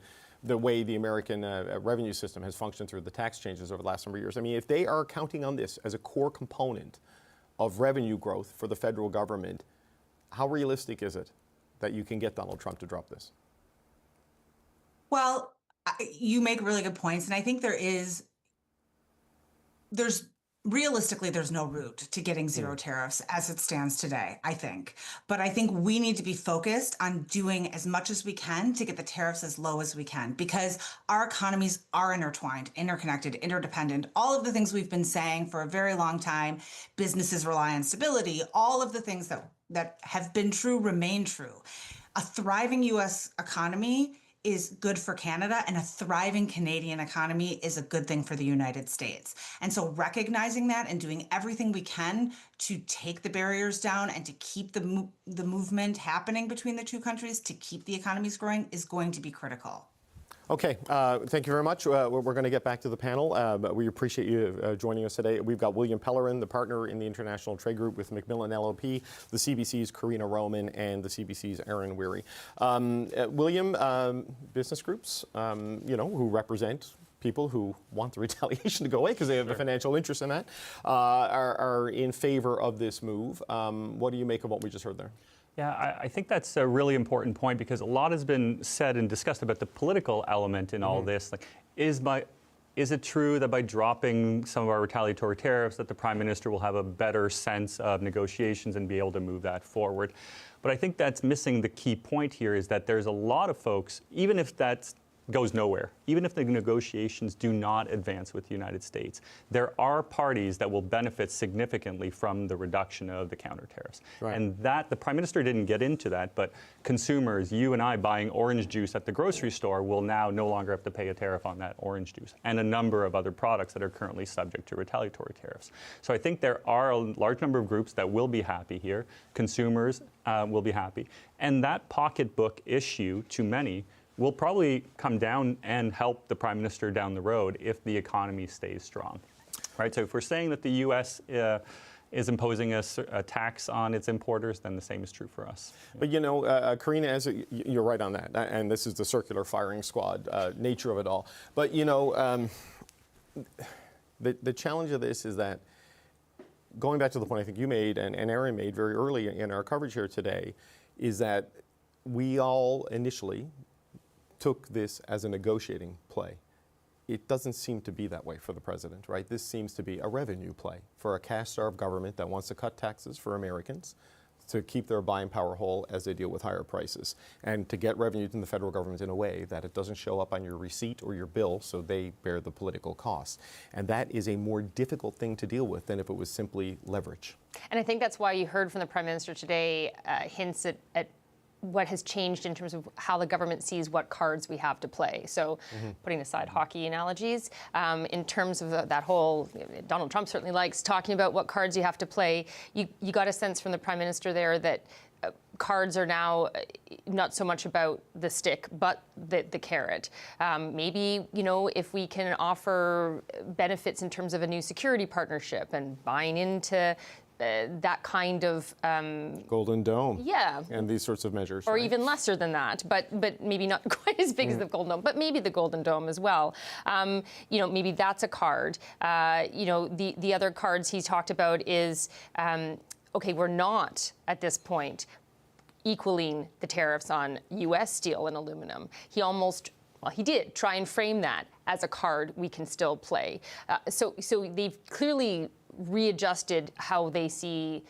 way the American revenue system has functioned through the tax changes over the last number of years. I mean, if they are counting on this as a core component of revenue growth for the federal government, how realistic is it that you can get Donald Trump to drop this? Well, you make really good points. And I think realistically, there's no route to getting zero tariffs as it stands today, I think. But I think we need to be focused on doing as much as we can to get the tariffs as low as we can, because our economies are intertwined, interconnected, interdependent. All of the things we've been saying for a very long time, businesses rely on stability, all of the things that have been true remain true. A thriving U.S. economy is good for Canada, and a thriving Canadian economy is a good thing for the United States. And so recognizing that and doing everything we can to take the barriers down and to keep the movement happening between the two countries, to keep the economies growing, is going to be critical. Okay, thank you very much. We're going to get back to the panel, but we appreciate you joining us today. We've got William Pellerin, the partner in the International Trade Group with Macmillan LLP, the CBC's Karina Roman, and the CBC's Aaron Weary. William, business groups, who represent people who want the retaliation to go away because they have a financial interest in that, are in favor of this move. What do you make of what we just heard there? Yeah, I think that's a really important point because a lot has been said and discussed about the political element in all this. Like, is it true that by dropping some of our retaliatory tariffs that the Prime Minister will have a better sense of negotiations and be able to move that forward? But I think that's missing the key point here is that there's a lot of folks, even if that goes nowhere, even if the negotiations do not advance with the United States, there are parties that will benefit significantly from the reduction of the counter tariffs. Right. And that, the Prime Minister didn't get into that, but consumers, you and I buying orange juice at the grocery store will now no longer have to pay a tariff on that orange juice, and a number of other products that are currently subject to retaliatory tariffs. So I think there are a large number of groups that will be happy here. Consumers will be happy. And that pocketbook issue, to many, will probably come down and help the Prime Minister down the road if the economy stays strong, right? So if we're saying that the U.S. Is imposing a tax on its importers, then the same is true for us. But Karina, you're right on that, and this is the circular firing squad nature of it all. But the challenge of this is that, going back to the point I think you made and Aaron made very early in our coverage here today, is that we all initially took this as a negotiating play. It doesn't seem to be that way for the president, right? This seems to be a revenue play for a cash-starved government that wants to cut taxes for Americans to keep their buying power whole as they deal with higher prices, and to get revenue from the federal government in a way that it doesn't show up on your receipt or your bill, so they bear the political costs. And that is a more difficult thing to deal with than if it was simply leverage. And I think that's why you heard from the Prime Minister today hints at what has changed in terms of how the government sees what cards we have to play. So putting aside hockey analogies, in terms of that whole, Donald Trump certainly likes talking about what cards you have to play. You got a sense from the Prime Minister there that cards are now not so much about the stick, but the carrot. Maybe, if we can offer benefits in terms of a new security partnership and buying into that kind of Golden Dome. Yeah. And these sorts of measures. Or right? even lesser than that, but maybe not quite as big as the Golden Dome, but maybe the Golden Dome as well. Maybe that's a card. The other cards he's talked about is, okay, we're not at this point equaling the tariffs on U.S. steel and aluminum. He did try and frame that as a card we can still play. So they've clearly readjusted how they see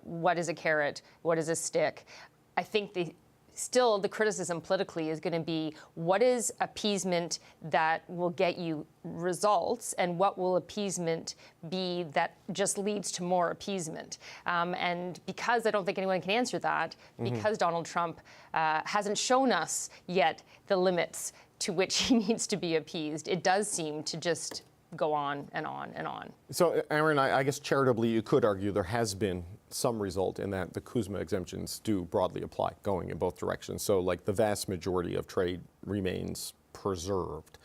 what is a carrot, what is a stick. I think the criticism politically is going to be what is appeasement that will get you results, and what will appeasement be that just leads to more appeasement. And because I don't think anyone can answer that, because Donald Trump hasn't shown us yet the limits to which he needs to be appeased, it does seem to just go on and on and on. So, Aaron, I guess charitably you could argue there has been some result in that the CUSMA exemptions do broadly apply, going in both directions. So, like, the vast majority of trade remains preserved.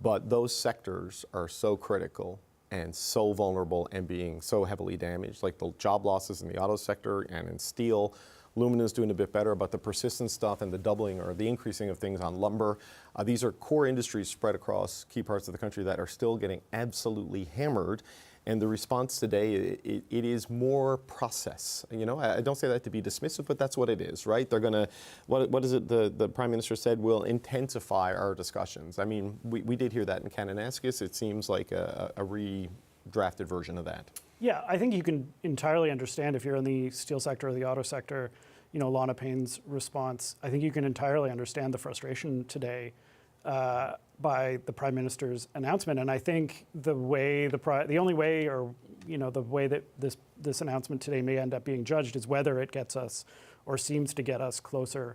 But those sectors are so critical and so vulnerable and being so heavily damaged, like the job losses in the auto sector and in steel. Aluminum's doing a bit better, but the persistent stuff and the doubling or the increasing of things on lumber, these are core industries spread across key parts of the country that are still getting absolutely hammered. And the response today, it is more process. I don't say that to be dismissive, but that's what it is, right? They're going to, what is it the Prime Minister said, will intensify our discussions. I mean, we did hear that in Kananaskis. It seems like a redrafted version of that. Yeah, I think you can entirely understand if you're in the steel sector or the auto sector, Lana Payne's response. I think you can entirely understand the frustration today by the Prime Minister's announcement. And I think the only way, or the way that this announcement today may end up being judged is whether it gets us, or seems to get us closer,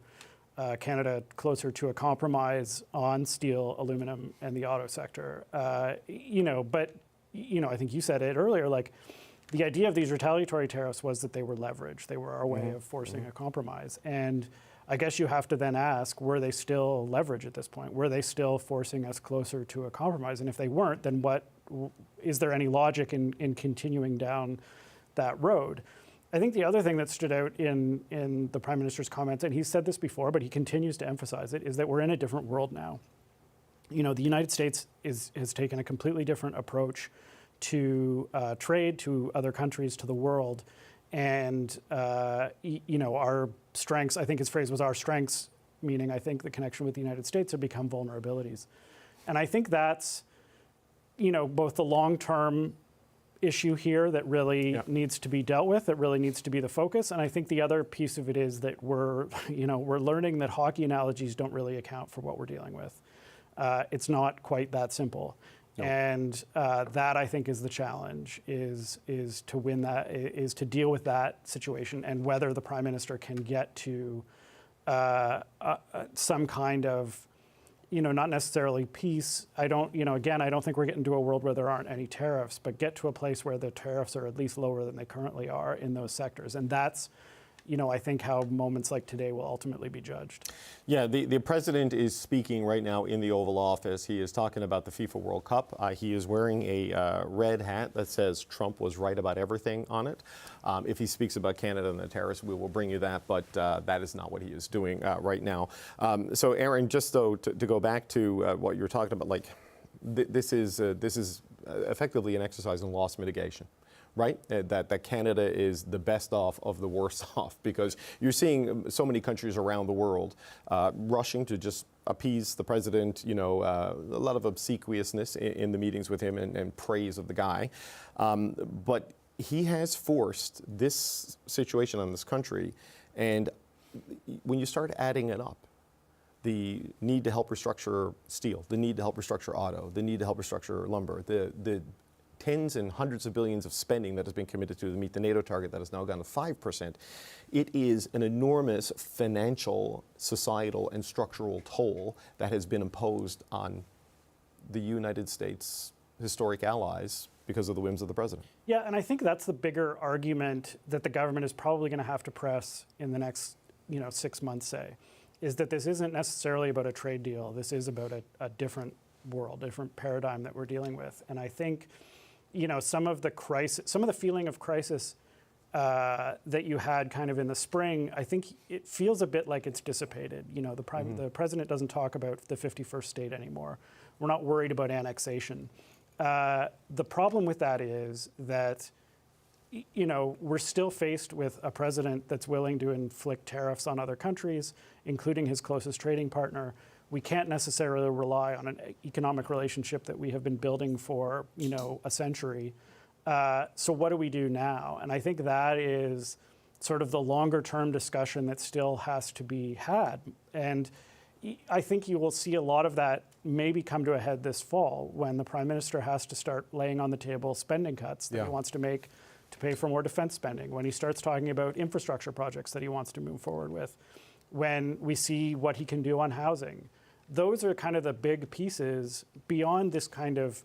Canada closer to a compromise on steel, aluminum, and the auto sector. But I think you said it earlier, like, the idea of these retaliatory tariffs was that they were leverage. They were our way of forcing a compromise. And I guess you have to then ask, were they still leverage at this point? Were they still forcing us closer to a compromise? And if they weren't, then is there any logic in continuing down that road? I think the other thing that stood out in the Prime Minister's comments, and he's said this before, but he continues to emphasize it, is that we're in a different world now. You know, the United States has taken a completely different approach to trade, to other countries, to the world. And, you know, our strengths, I think his phrase was our strengths, meaning I think the connection with the United States have become vulnerabilities. And I think that's, you know, both the long-term issue here that really needs to be dealt with, that really needs to be the focus. And I think the other piece of it is that we're learning that hockey analogies don't really account for what we're dealing with. It's not quite that simple. No. And that, I think, is the challenge, is to win that, is to deal with that situation, and whether the Prime Minister can get to some kind of, you know, not necessarily peace. I don't think we're getting to a world where there aren't any tariffs, but get to a place where the tariffs are at least lower than they currently are in those sectors. And that's, you know, I think how moments like today will ultimately be judged. Yeah, the president is speaking right now in the Oval Office. He is talking about the FIFA World Cup. He is wearing a red hat that says Trump was right about everything on it. If he speaks about Canada and the tariffs, we will bring you that, but that is not what he is doing right now. So, Aaron, just though to go back to what you're talking about, like this is effectively an exercise in loss mitigation. Right? That Canada is the best off of the worst off, because you're seeing so many countries around the world rushing to just appease the president, you know, a lot of obsequiousness in the meetings with him and praise of the guy. But he has forced this situation on this country, and when you start adding it up, the need to help restructure steel, the need to help restructure auto, the need to help restructure lumber, the tens and hundreds of billions of spending that has been committed to meet the NATO target that has now gone to 5%. It is an enormous financial, societal, and structural toll that has been imposed on the United States' historic allies because of the whims of the president. Yeah, and I think that's the bigger argument that the government is probably going to have to press in the next, 6 months, say, is that this isn't necessarily about a trade deal. This is about a different world, different paradigm that we're dealing with. And I think, some of the feeling of crisis that you had kind of in the spring, I think it feels a bit like it's dissipated. The president doesn't talk about the 51st state anymore. We're not worried about annexation. The problem with that is that, we're still faced with a president that's willing to inflict tariffs on other countries, including his closest trading partner. We can't necessarily rely on an economic relationship that we have been building for, a century. So what do we do now? And I think that is sort of the longer term discussion that still has to be had. And I think you will see a lot of that maybe come to a head this fall when the Prime Minister has to start laying on the table spending cuts that he wants to make to pay for more defense spending, when he starts talking about infrastructure projects that he wants to move forward with, when we see what he can do on housing. Those are kind of the big pieces beyond this kind of,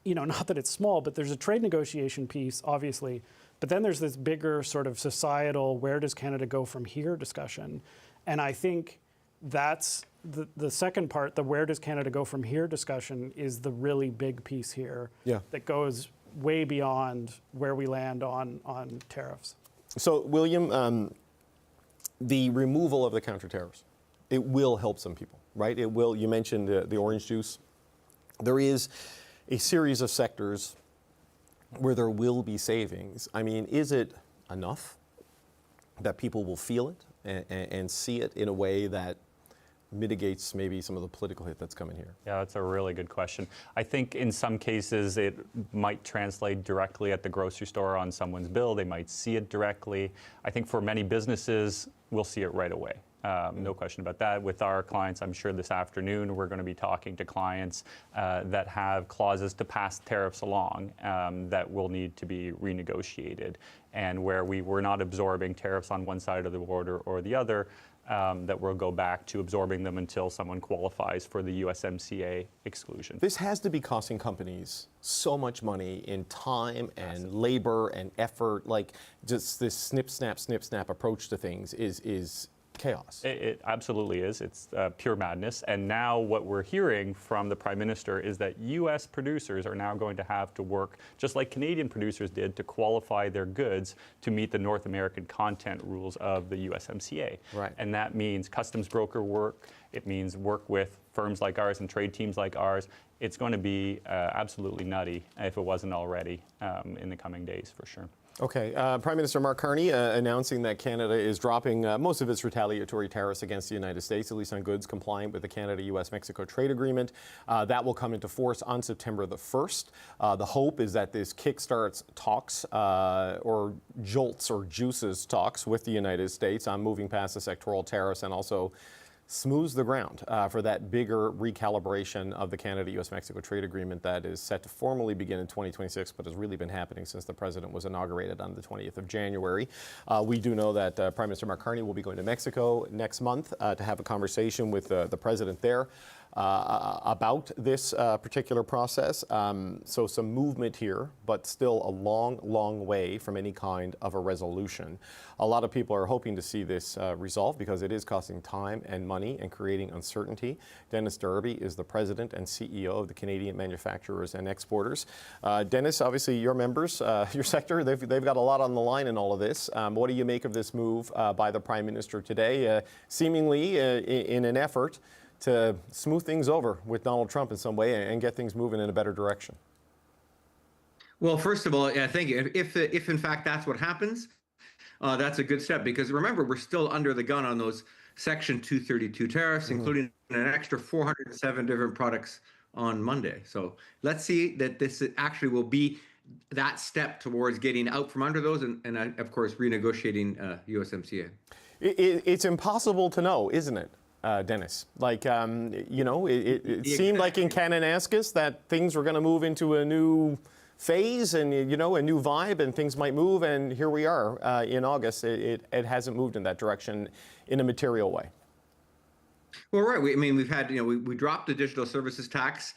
not that it's small, but there's a trade negotiation piece, obviously, but then there's this bigger sort of societal, where does Canada go from here discussion. And I think that's the second part, the where does Canada go from here discussion is the really big piece here that goes way beyond where we land on tariffs. So, William, the removal of the counter tariffs, it will help some people, right? It will. You mentioned the orange juice. There is a series of sectors where there will be savings. I mean, is it enough that people will feel it and see it in a way that mitigates maybe some of the political hit that's coming here? Yeah, that's a really good question. I think in some cases it might translate directly at the grocery store on someone's bill. They might see it directly. I think for many businesses, we'll see it right away. No question about that. With our clients, I'm sure this afternoon we're going to be talking to clients that have clauses to pass tariffs along that will need to be renegotiated, and where we're not absorbing tariffs on one side of the border or the other, that we'll go back to absorbing them until someone qualifies for the USMCA exclusion. This has to be costing companies so much money in time and labor and effort. Like, just this snip, snap approach to things is chaos. It absolutely is. It's pure madness. And now what we're hearing from the Prime Minister is that U.S. producers are now going to have to work, just like Canadian producers did, to qualify their goods to meet the North American content rules of the USMCA. Right. And that means customs broker work. It means work with firms like ours and trade teams like ours. It's going to be absolutely nutty, if it wasn't already, in the coming days, for sure. Okay, Prime Minister Mark Carney announcing that Canada is dropping most of its retaliatory tariffs against the United States, at least on goods compliant with the Canada-U.S.-Mexico trade agreement. That will come into force on September the 1st. The hope is that this kickstarts talks or jolts or juices talks with the United States on moving past the sectoral tariffs and also smooths the ground for that bigger recalibration of the Canada-U.S.-Mexico trade agreement that is set to formally begin in 2026, but has really been happening since the president was inaugurated on the 20th of January. We do know that Prime Minister Mark Carney will be going to Mexico next month to have a conversation with the president there about this particular process. So some movement here, but still a long, long way from any kind of a resolution. A lot of people are hoping to see this resolved because it is costing time and money and creating uncertainty. Dennis Derby is the president and CEO of the Canadian Manufacturers and Exporters. Dennis, obviously your members, your sector, they've got a lot on the line in all of this. What do you make of this move by the Prime Minister today, seemingly in an effort to smooth things over with Donald Trump in some way and get things moving in a better direction? Well, first of all, I think if in fact that's what happens, that's a good step, because remember, we're still under the gun on those Section 232 tariffs, including an extra 407 different products on Monday. So let's see that this actually will be that step towards getting out from under those and of course, renegotiating USMCA. It's impossible to know, isn't it? Dennis, like, you know, it seemed like in Kananaskis that things were going to move into a new phase and, you know, a new vibe and things might move. And here we are in August. It hasn't moved in that direction in a material way. Well, right. I mean, we've had, you know, we dropped the digital services tax.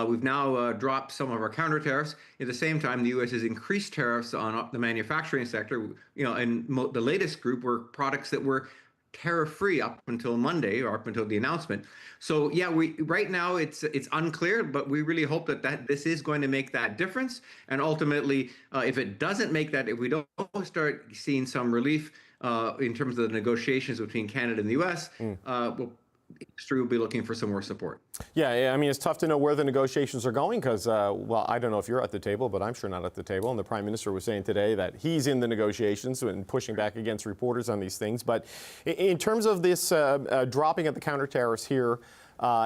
We've now dropped some of our counter tariffs. At the same time, the U.S. has increased tariffs on the manufacturing sector. You know, and the latest group were products that were tariff-free up until Monday or up until the announcement. So yeah, right now it's unclear, but we really hope that this is going to make that difference. And ultimately, if it doesn't make that, if we don't start seeing some relief in terms of the negotiations between Canada and the U.S., well, industry will be looking for some more support. Yeah, I mean, it's tough to know where the negotiations are going because, well, I don't know if you're at the table, but I'm sure not at the table. And the Prime Minister was saying today that he's in the negotiations and pushing back against reporters on these things. But in terms of this dropping of the counter tariffs here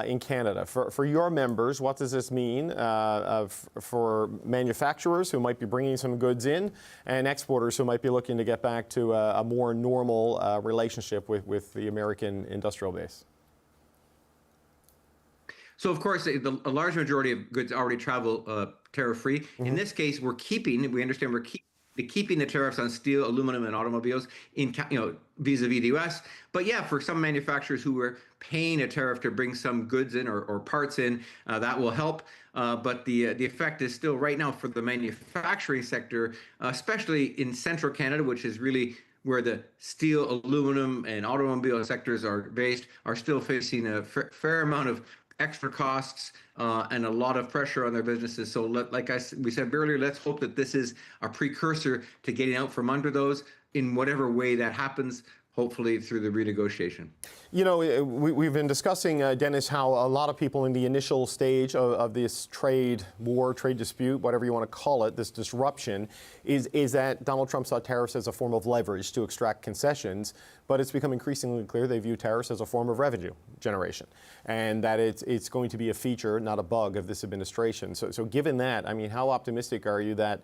in Canada, for your members, what does this mean for manufacturers who might be bringing some goods in and exporters who might be looking to get back to a more normal relationship with the American industrial base? So, of course, a large majority of goods already travel tariff-free. In this case, we understand we're keeping the tariffs on steel, aluminum, and automobiles in, you know, vis-a-vis the U.S. But yeah, for some manufacturers who were paying a tariff to bring some goods in or parts in, that will help. But the effect is still right now for the manufacturing sector, especially in central Canada, which is really where the steel, aluminum, and automobile sectors are based, are still facing a fair amount of extra costs and a lot of pressure on their businesses. So like we said earlier, let's hope that this is a precursor to getting out from under those in whatever way that happens, hopefully through the renegotiation. You know, we've been discussing, Dennis, how a lot of people in the initial stage of this trade war, trade dispute, whatever you want to call it, this disruption, is that Donald Trump saw tariffs as a form of leverage to extract concessions, but it's become increasingly clear they view tariffs as a form of revenue generation, and that it's going to be a feature, not a bug, of this administration. So given that, I mean, how optimistic are you that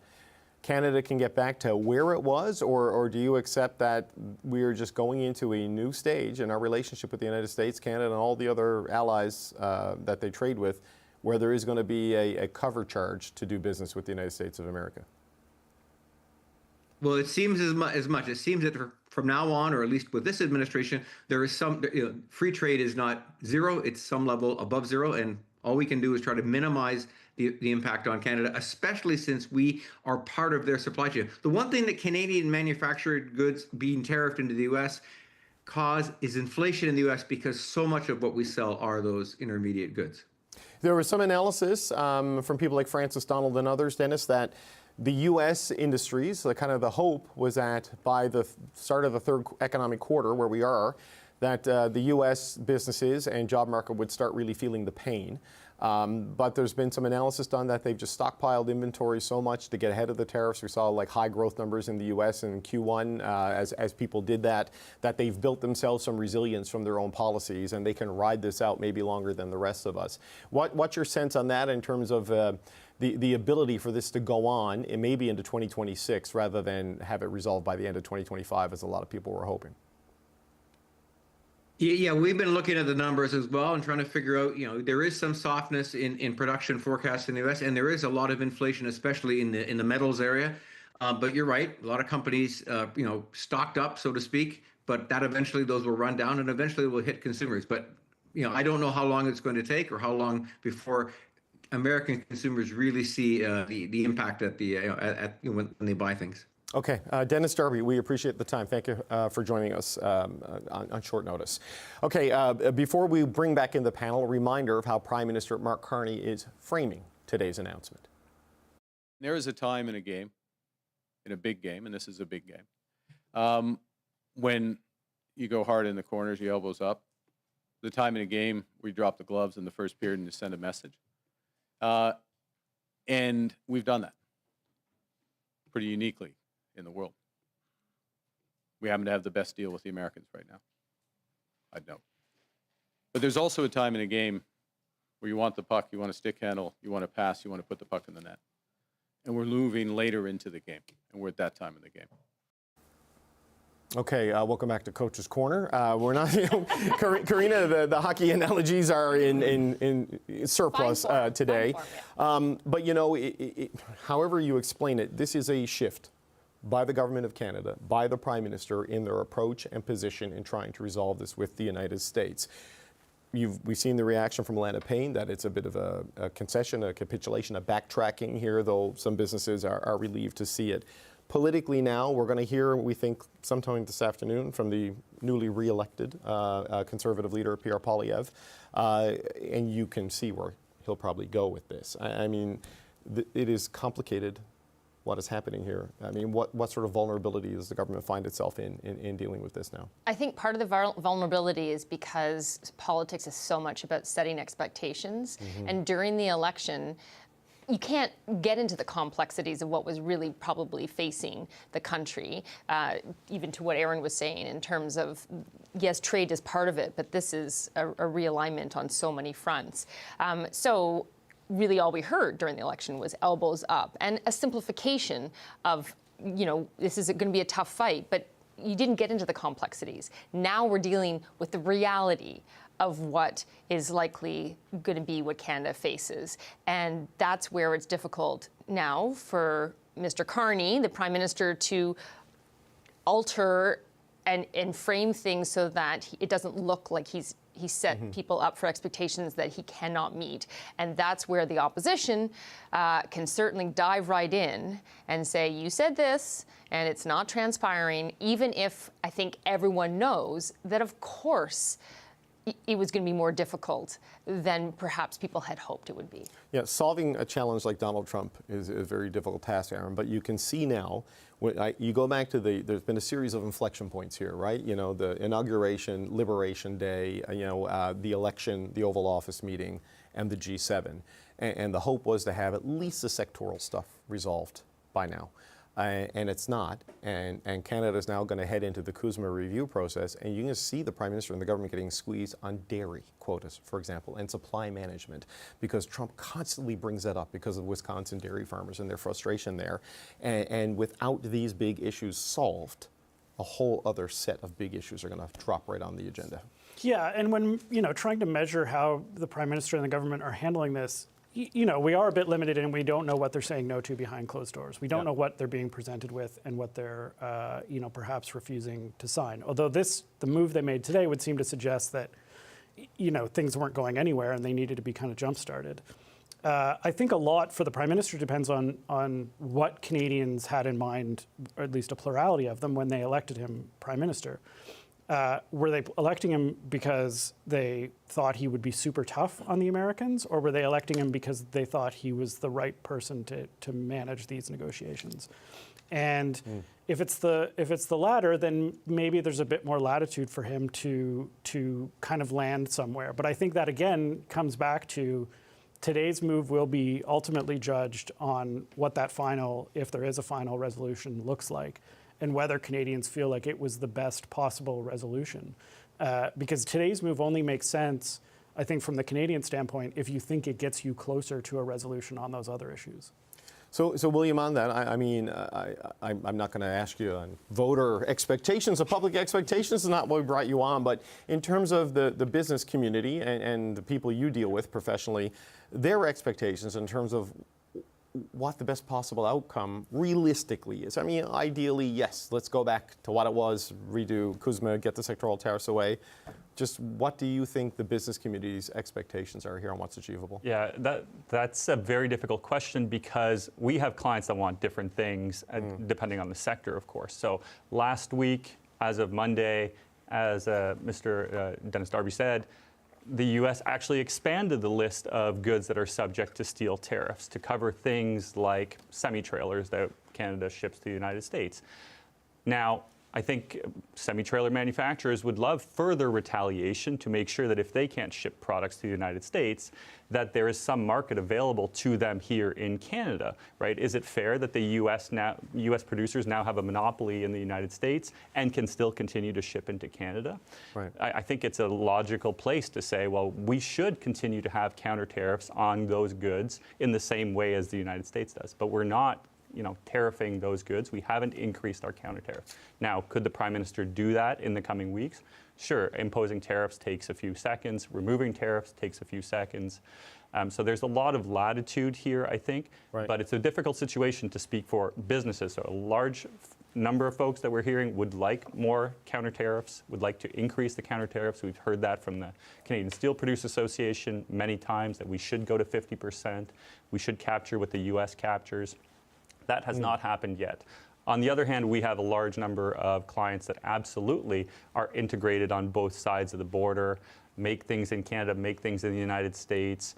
Canada can get back to where it was, or do you accept that we're just going into a new stage in our relationship with the United States, Canada, and all the other allies that they trade with, where there is going to be a cover charge to do business with the United States of America? Well, it seems as much. It seems that from now on, or at least with this administration, there is some, you know, free trade is not zero. It's some level above zero, and all we can do is try to minimize the impact on Canada, especially since we are part of their supply chain. The one thing that Canadian manufactured goods being tariffed into the U.S., cause is inflation in the U.S. because so much of what we sell are those intermediate goods. There was some analysis from people like Francis Donald and others, Dennis, that the U.S. industries, the hope was that by the start of the third economic quarter, where we are, that the U.S. businesses and job market would start really feeling the pain. But there's been some analysis done that they've just stockpiled inventory so much to get ahead of the tariffs. We saw high growth numbers in the U.S. in Q1 as people did that they've built themselves some resilience from their own policies, and they can ride this out maybe longer than the rest of us. What's your sense on that in terms of the ability for this to go on, and maybe into 2026, rather than have it resolved by the end of 2025, as a lot of people were hoping? Yeah, we've been looking at the numbers as well and trying to figure out, there is some softness in production forecasts in the U.S. and there is a lot of inflation, especially in the metals area. But you're right, a lot of companies, stocked up, so to speak, but that eventually those will run down and eventually will hit consumers. But, I don't know how long it's going to take or how long before American consumers really see the impact when they buy things. Okay, Dennis Darby, we appreciate the time. Thank you for joining us on short notice. Okay, before we bring back in the panel, a reminder of how Prime Minister Mark Carney is framing today's announcement. There is a time in a game, in a big game, and this is a big game, when you go hard in the corners, your elbows up. The time in a game where you drop the gloves in the first period and you send a message. And we've done that pretty uniquely in the world. We happen to have the best deal with the Americans right now, I'd note. But there's also a time in a game where you want the puck, you want a stick handle, you want to pass, you want to put the puck in the net. And we're moving later into the game, and we're at that time in the game. Okay, welcome back to Coach's Corner. We're not, Karina, the hockey analogies are in surplus today. But however you explain it, this is a shift by the Government of Canada, by the Prime Minister in their approach and position in trying to resolve this with the United States. We've seen the reaction from Alana Payne that it's a bit of a concession, a capitulation, a backtracking here, though some businesses are relieved to see it. Politically now, we're going to hear, we think, sometime this afternoon from the newly re-elected Conservative leader, Pierre Poilievre, and you can see where he'll probably go with this. I mean, it is complicated what is happening here. I mean, what sort of vulnerability does the government find itself in dealing with this now? I think part of the vulnerability is because politics is so much about setting expectations. Mm-hmm. And during the election, you can't get into the complexities of what was really probably facing the country, even to what Aaron was saying in terms of, yes, trade is part of it, but this is a realignment on so many fronts. So really all we heard during the election was elbows up and a simplification of, this is going to be a tough fight, but you didn't get into the complexities. Now we're dealing with the reality of what is likely going to be what Canada faces. And that's where it's difficult now for Mr. Carney, the Prime Minister, to alter and frame things so that it doesn't look like he's set people up for expectations that he cannot meet. And that's where the opposition can certainly dive right in and say, you said this, and it's not transpiring, even if I think everyone knows that, of course, it was going to be more difficult than perhaps people had hoped it would be. Yeah, solving a challenge like Donald Trump is a very difficult task, Aaron, but you can see now, you go back to there's been a series of inflection points here, right? The inauguration, Liberation Day, the election, the Oval Office meeting, and the G7. And the hope was to have at least the sectoral stuff resolved by now. And it's not, and Canada is now going to head into the CUSMA review process, and you're going to see the Prime Minister and the government getting squeezed on dairy quotas, for example, and supply management, because Trump constantly brings that up because of Wisconsin dairy farmers and their frustration there. And without these big issues solved, a whole other set of big issues are going to drop right on the agenda. Yeah, and when, trying to measure how the Prime Minister and the government are handling this, we are a bit limited and we don't know what they're saying no to behind closed doors. We don't know what they're being presented with and what they're, perhaps refusing to sign. Although the move they made today would seem to suggest that, things weren't going anywhere and they needed to be kind of jump-started. I think a lot for the Prime Minister depends on what Canadians had in mind, or at least a plurality of them, when they elected him Prime Minister. were they electing him because they thought he would be super tough on the Americans, or were they electing him because they thought he was the right person to manage these negotiations? And if it's the latter, then maybe there's a bit more latitude for him to kind of land somewhere. But I think that again comes back to today's move will be ultimately judged on what that final, if there is a final resolution, looks like, and whether Canadians feel like it was the best possible resolution. Because today's move only makes sense, I think, from the Canadian standpoint, if you think it gets you closer to a resolution on those other issues. So William, on that, I'm not going to ask you on voter expectations or public expectations. Is not what we brought you on. But in terms of the business community and the people you deal with professionally, their expectations in terms of what the best possible outcome realistically is. I mean, ideally, yes, let's go back to what it was, redo CUSMA, get the sectoral tariffs away. Just what do you think the business community's expectations are here on what's achievable? Yeah, that's a very difficult question because we have clients that want different things depending on the sector, of course. So last week, as of Monday, as Mr. Dennis Darby said, the U.S. actually expanded the list of goods that are subject to steel tariffs to cover things like semi-trailers that Canada ships to the United States. Now, I think semi-trailer manufacturers would love further retaliation to make sure that if they can't ship products to the United States, that there is some market available to them here in Canada, right? Is it fair that the U.S. producers now have a monopoly in the United States and can still continue to ship into Canada? Right. I think it's a logical place to say, well, we should continue to have counter tariffs on those goods in the same way as the United States does, but we're not tariffing those goods. We haven't increased our counter tariff. Now, could the Prime Minister do that in the coming weeks? Sure, imposing tariffs takes a few seconds. Removing tariffs takes a few seconds. So there's a lot of latitude here, I think. Right. But it's a difficult situation to speak for businesses. So a large number of folks that we're hearing would like more counter tariffs, would like to increase the counter tariffs. We've heard that from the Canadian Steel Producers Association many times, that we should go to 50%. We should capture what the U.S. captures. That has not happened yet. On the other hand, we have a large number of clients that absolutely are integrated on both sides of the border, make things in Canada, make things in the United States,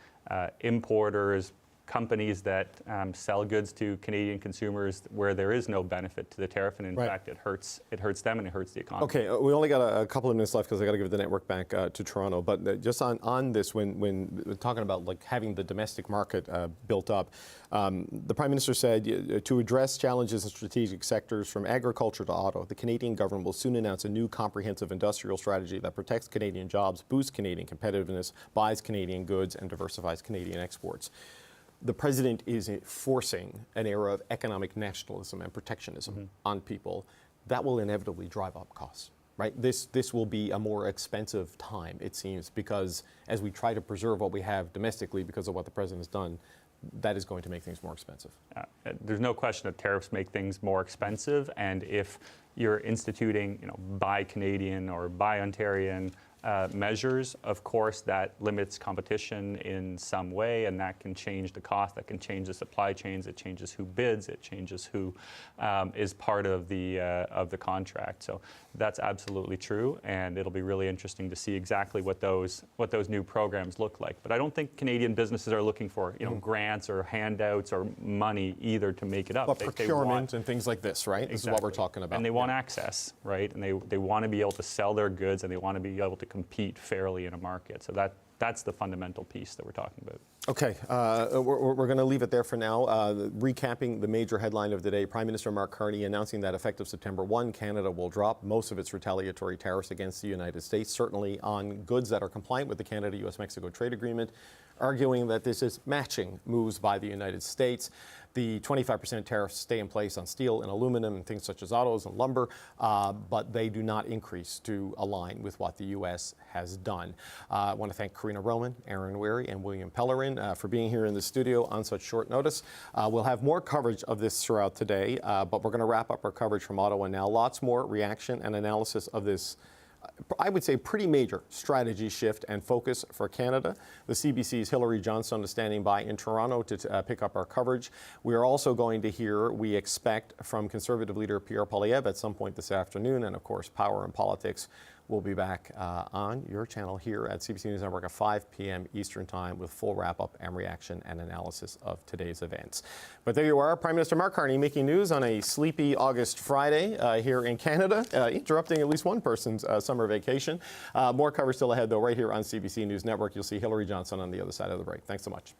importers, companies that sell goods to Canadian consumers where there is no benefit to the tariff, and in fact, it hurts them and it hurts the economy. Okay, we only got a couple of minutes left because I got to give the network back to Toronto. But just on this, when we're talking about like having the domestic market built up, the Prime Minister said to address challenges in strategic sectors from agriculture to auto, the Canadian government will soon announce a new comprehensive industrial strategy that protects Canadian jobs, boosts Canadian competitiveness, buys Canadian goods, and diversifies Canadian exports. The president is forcing an era of economic nationalism and protectionism on people. That will inevitably drive up costs, right? This will be a more expensive time, it seems, because as we try to preserve what we have domestically because of what the president has done, that is going to make things more expensive. There's no question that tariffs make things more expensive, and if you're instituting, buy Canadian or buy Ontarian measures, of course, that limits competition in some way, and that can change the cost, that can change the supply chains, it changes who bids, it changes who is part of the contract. So that's absolutely true, and it'll be really interesting to see exactly what those new programs look like. But I don't think Canadian businesses are looking for grants or handouts or money either to make it up. But procurement and things like this, right? Exactly. This is what we're talking about. And they want access, right? And they want to be able to sell their goods, and they want to be able to compete fairly in a market. So that's the fundamental piece that we're talking about. Okay, we're going to leave it there for now. Recapping the major headline of the day, Prime Minister Mark Carney announcing that effective September 1, Canada will drop most of its retaliatory tariffs against the United States, certainly on goods that are compliant with the Canada-US-Mexico trade agreement, arguing that this is matching moves by the United States. The 25% tariffs stay in place on steel and aluminum and things such as autos and lumber, but they do not increase to align with what the U.S. has done. I want to thank Karina Roman, Aaron Weary, and William Pellerin for being here in the studio on such short notice. We'll have more coverage of this throughout today, but we're going to wrap up our coverage from Ottawa now. Lots more reaction and analysis of this, I would say, pretty major strategy shift and focus for Canada. The CBC's Hilary Johnstone is standing by in Toronto to pick up our coverage. We are also going to hear, we expect, from Conservative leader Pierre Poilievre at some point this afternoon, and of course, Power and Politics We'll be back on your channel here at CBC News Network at 5 p.m. Eastern Time with full wrap-up and reaction and analysis of today's events. But there you are, Prime Minister Mark Carney making news on a sleepy August Friday here in Canada, interrupting at least one person's summer vacation. More coverage still ahead, though, right here on CBC News Network. You'll see Hillary Johnson on the other side of the break. Thanks so much.